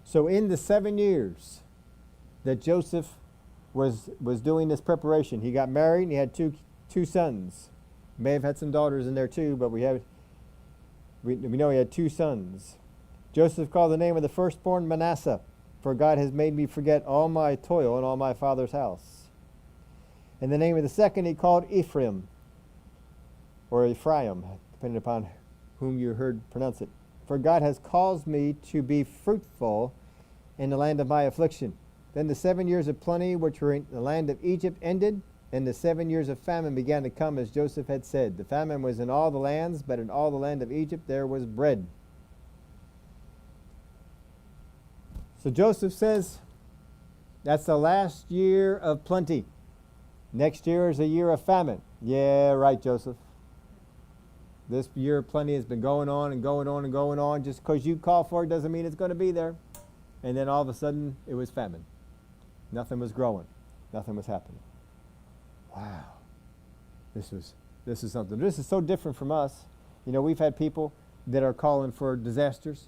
So in the 7 years that Joseph was doing this preparation, he got married and he had two sons. May have had some daughters in there too, but we know he had 2 sons. Joseph called the name of the firstborn Manasseh, for God has made me forget all my toil and all my father's house. And the name of the second he called Ephraim, or Ephraim, depending upon whom you heard pronounce it. For God has caused me to be fruitful in the land of my affliction. Then the 7 years of plenty which were in the land of Egypt ended, and the 7 years of famine began to come, as Joseph had said. The famine was in all the lands, but in all the land of Egypt there was bread. So Joseph says, that's the last year of plenty. Next year is a year of famine. Yeah, right, Joseph. This year of plenty has been going on and going on and going on. Just because you call for it doesn't mean it's going to be there. And then all of a sudden, it was famine. Nothing was growing. Nothing was happening. Wow. This is something. This is so different from us. You know, we've had people that are calling for disasters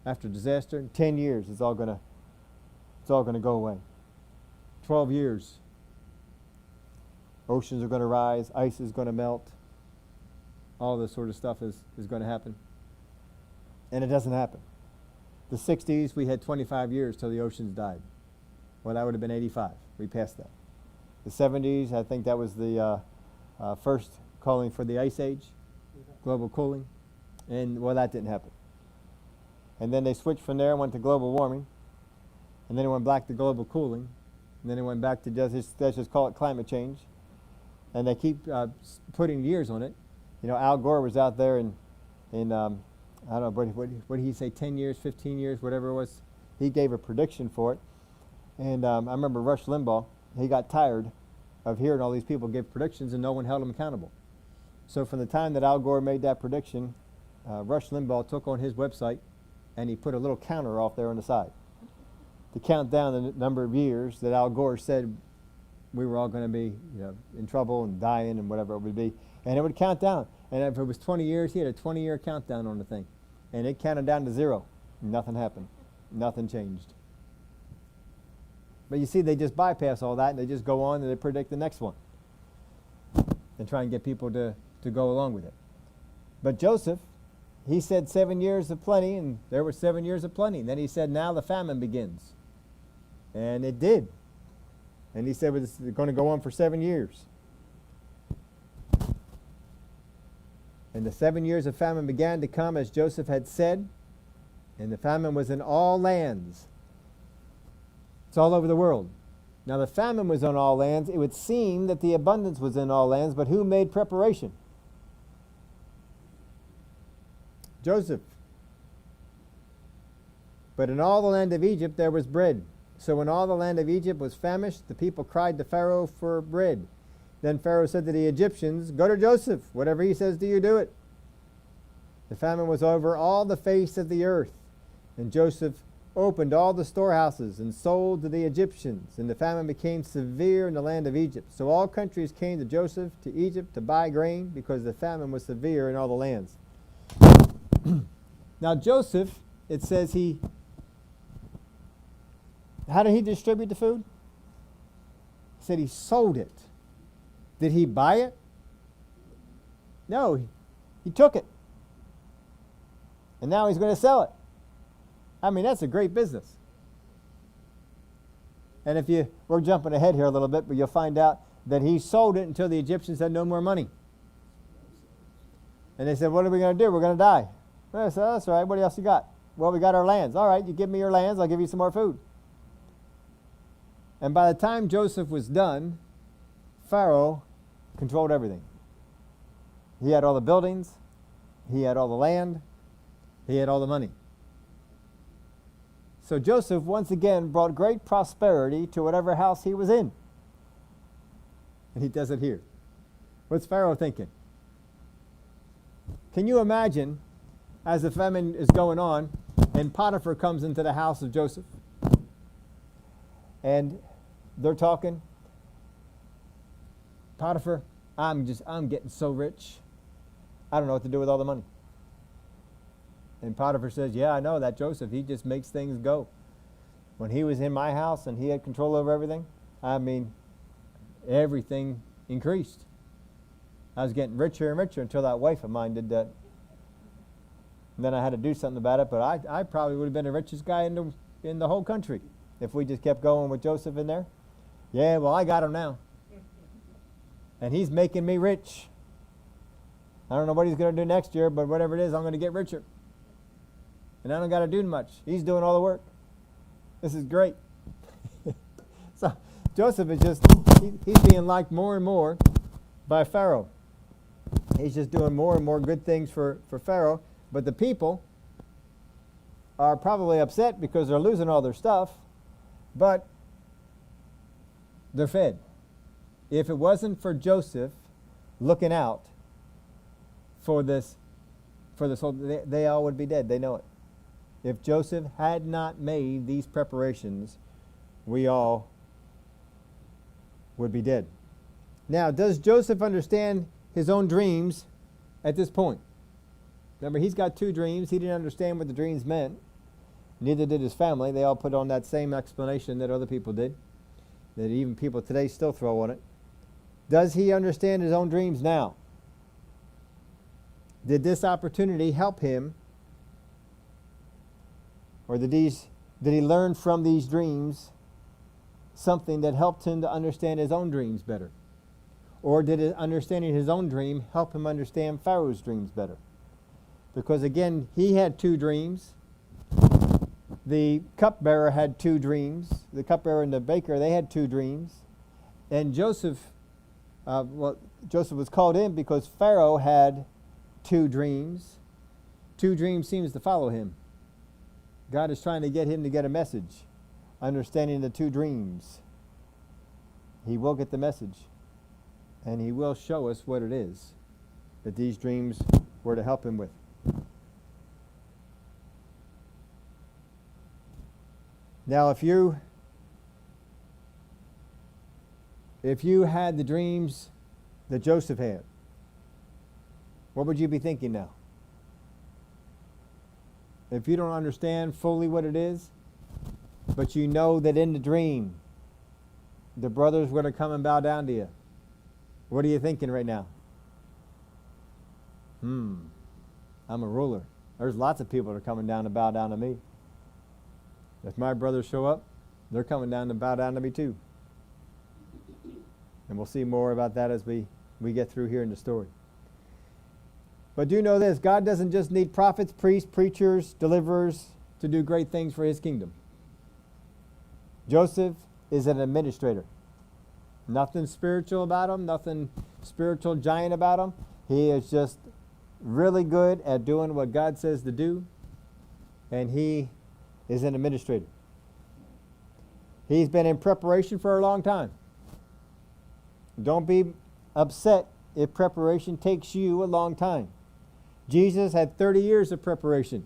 after disaster. In 10 years, it's all going to go away. 12 years. Oceans are going to rise. Ice is going to melt. All this sort of stuff is going to happen. And it doesn't happen. The 60s, we had 25 years till the oceans died. Well, that would have been 85. We passed that. The 70s, I think that was the first calling for the ice age, global cooling. And, well, that didn't happen. And then they switched from there and went to global warming. And then it went back to global cooling. And then it went back to let's just call it climate change. And they keep putting years on it. You know, Al Gore was out there in I don't know, what did he say, 10 years, 15 years, whatever it was. He gave a prediction for it. And I remember Rush Limbaugh, he got tired of hearing all these people give predictions and no one held them accountable. So from the time that Al Gore made that prediction, Rush Limbaugh took on his website and he put a little counter off there on the side to count down the number of years that Al Gore said we were all going to be, you know, in trouble and dying and whatever it would be. And it would count down. And if it was 20 years, he had a 20-year countdown on the thing. And it counted down to 0. Nothing happened. Nothing changed. But you see, they just bypass all that and they just go on and they predict the next one and try and get people to go along with it. But Joseph, he said 7 years of plenty, and there were 7 years of plenty. And then he said, now the famine begins. And it did. And he said it's going to go on for 7 years. And the 7 years of famine began to come as Joseph had said, and the famine was in all lands. It's all over the world. Now the famine was on all lands. It would seem that the abundance was in all lands, but who made preparation? Joseph. But in all the land of Egypt there was bread. So when all the land of Egypt was famished, the people cried to Pharaoh for bread. Then Pharaoh said to the Egyptians, go to Joseph. Whatever he says to you, do it. The famine was over all the face of the earth. And Joseph opened all the storehouses and sold to the Egyptians. And the famine became severe in the land of Egypt. So all countries came to Joseph, to Egypt, to buy grain, because the famine was severe in all the lands. Now Joseph, it says how did he distribute the food? He said he sold it. Did he buy it? No, he took it. And now he's going to sell it. I mean, that's a great business. And we're jumping ahead here a little bit, but you'll find out that he sold it until the Egyptians had no more money. And they said, what are we going to do? We're going to die. Well, I said, that's all right. What else you got? Well, we got our lands. All right, you give me your lands, I'll give you some more food. And by the time Joseph was done, Pharaoh controlled everything. He had all the buildings, he had all the land, he had all the money. So Joseph once again brought great prosperity to whatever house he was in. And he does it here. What's Pharaoh thinking? Can you imagine, as the famine is going on, and Potiphar comes into the house of Joseph, and they're talking, Potiphar, I'm getting so rich, I don't know what to do with all the money. And Potiphar says, yeah, I know that Joseph, he just makes things go. When he was in my house and he had control over everything, I mean, everything increased. I was getting richer and richer until that wife of mine did that. And then I had to do something about it, but I probably would have been the richest guy in the whole country if we just kept going with Joseph in there. Yeah, well, I got him now. And he's making me rich. I don't know what he's going to do next year, but whatever it is, I'm going to get richer. And I don't got to do much. He's doing all the work. This is great. So Joseph is he's being liked more and more by Pharaoh. He's just doing more and more good things for Pharaoh. But the people, are probably upset because they're losing all their stuff, but they're fed. If it wasn't for Joseph looking out for this whole, they all would be dead. They know it. If Joseph had not made these preparations, we all would be dead. Now, does Joseph understand his own dreams at this point? Remember, he's got two dreams. He didn't understand what the dreams meant. Neither did his family. They all put on that same explanation that other people did, that even people today still throw on it. Does he understand his own dreams now? Did this opportunity help him? Or did he learn from these dreams something that helped him to understand his own dreams better? Or did understanding his own dream help him understand Pharaoh's dreams better? Because again, he had two dreams. The cupbearer had two dreams. The cupbearer and the baker, they had two dreams. And Joseph was called in because Pharaoh had two dreams. Two dreams seems to follow him. God is trying to get him to get a message, understanding the two dreams. He will get the message, and he will show us what it is that these dreams were to help him with. Now, if you had the dreams that Joseph had, what would you be thinking now? If you don't understand fully what it is, but you know that in the dream, the brothers were to come and bow down to you, what are you thinking right now? I'm a ruler. There's lots of people that are coming down to bow down to me. If my brothers show up, they're coming down to bow down to me too. And we'll see more about that as we get through here in the story. But do know this, God doesn't just need prophets, priests, preachers, deliverers to do great things for his kingdom. Joseph is an administrator. Nothing spiritual about him, nothing spiritual giant about him. He is just really good at doing what God says to do, and he is an administrator. He's been in preparation for a long time. Don't be upset if preparation takes you a long time. Jesus had 30 years of preparation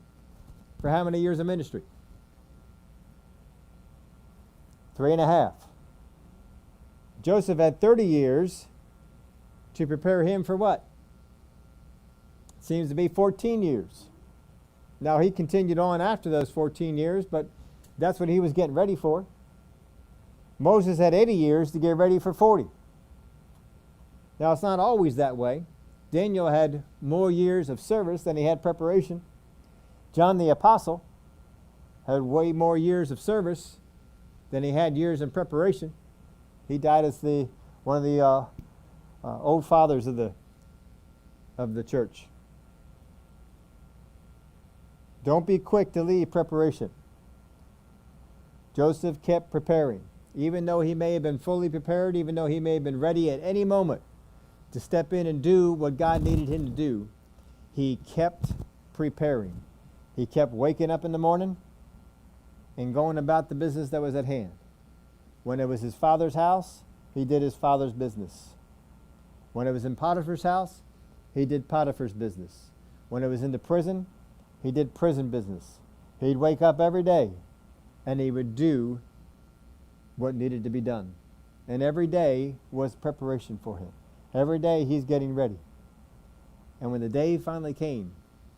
for how many years of ministry? 3.5. Joseph had 30 years to prepare him for what? Seems to be 14 years. Now he continued on after those 14 years, but that's what he was getting ready for. Moses had 80 years to get ready for 40. Now it's not always that way. Daniel had more years of service than he had preparation. John the Apostle had way more years of service than he had years in preparation. He died as one of the old fathers of the church. Don't be quick to leave preparation. Joseph kept preparing. Even though he may have been fully prepared, even though he may have been ready at any moment to step in and do what God needed him to do, he kept preparing. He kept waking up in the morning and going about the business that was at hand. When it was his father's house, he did his father's business. When it was in Potiphar's house, he did Potiphar's business. When it was in the prison, he did prison business. He'd wake up every day and he would do what needed to be done. And every day was preparation for him. Every day he's getting ready. And when the day finally came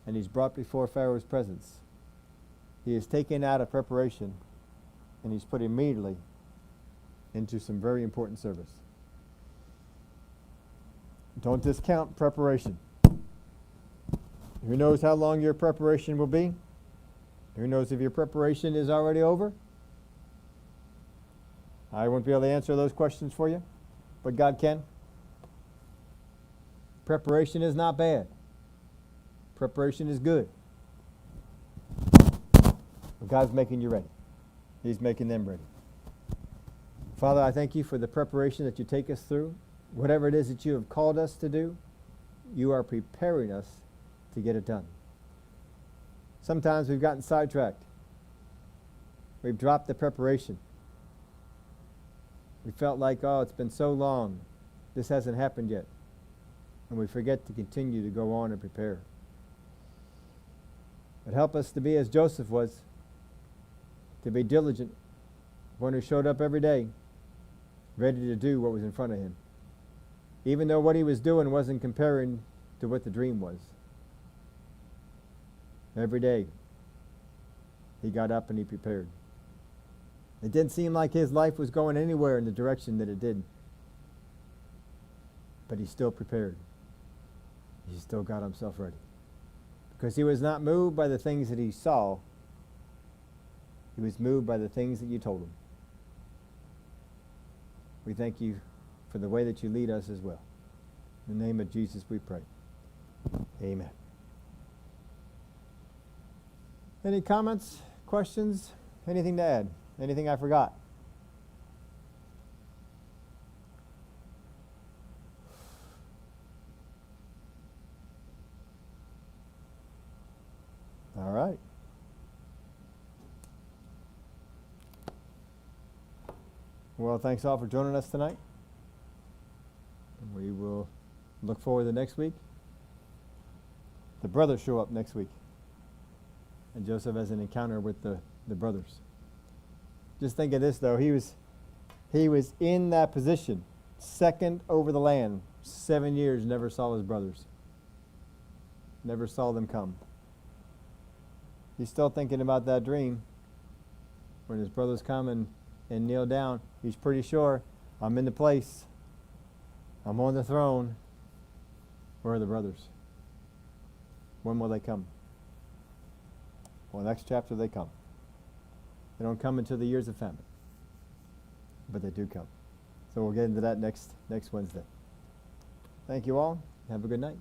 and he's brought before Pharaoh's presence, he is taken out of preparation and he's put immediately into some very important service. Don't discount preparation. Who knows how long your preparation will be? Who knows if your preparation is already over? I won't be able to answer those questions for you, but God can. Preparation is not bad. Preparation is good. But God's making you ready. He's making them ready. Father, I thank you for the preparation that you take us through. Whatever it is that you have called us to do, you are preparing us to get it done. Sometimes we've gotten sidetracked. We've dropped the preparation. We felt like, oh, it's been so long. This hasn't happened yet. And we forget to continue to go on and prepare. But help us to be as Joseph was, to be diligent, one who showed up every day, ready to do what was in front of him, even though what he was doing wasn't comparing to what the dream was. Every day, he got up and he prepared. It didn't seem like his life was going anywhere in the direction that it did, but he still prepared. He still got himself ready. Because he was not moved by the things that he saw. He was moved by the things that you told him. We thank you for the way that you lead us as well. In the name of Jesus we pray. Amen. Any comments, questions, anything to add? Anything I forgot? All right. Well, thanks all for joining us tonight. We will look forward to next week. The brothers show up next week. And Joseph has an encounter with the brothers. Just think of this, though. He was in that position, second over the land, 7 years, never saw his brothers. Never saw them come. He's still thinking about that dream. When his brothers come and kneel down, he's pretty sure, I'm in the place. I'm on the throne. Where are the brothers? When will they come? Well, next chapter they come. They don't come until the years of famine. But they do come. So we'll get into that next Wednesday. Thank you all. Have a good night.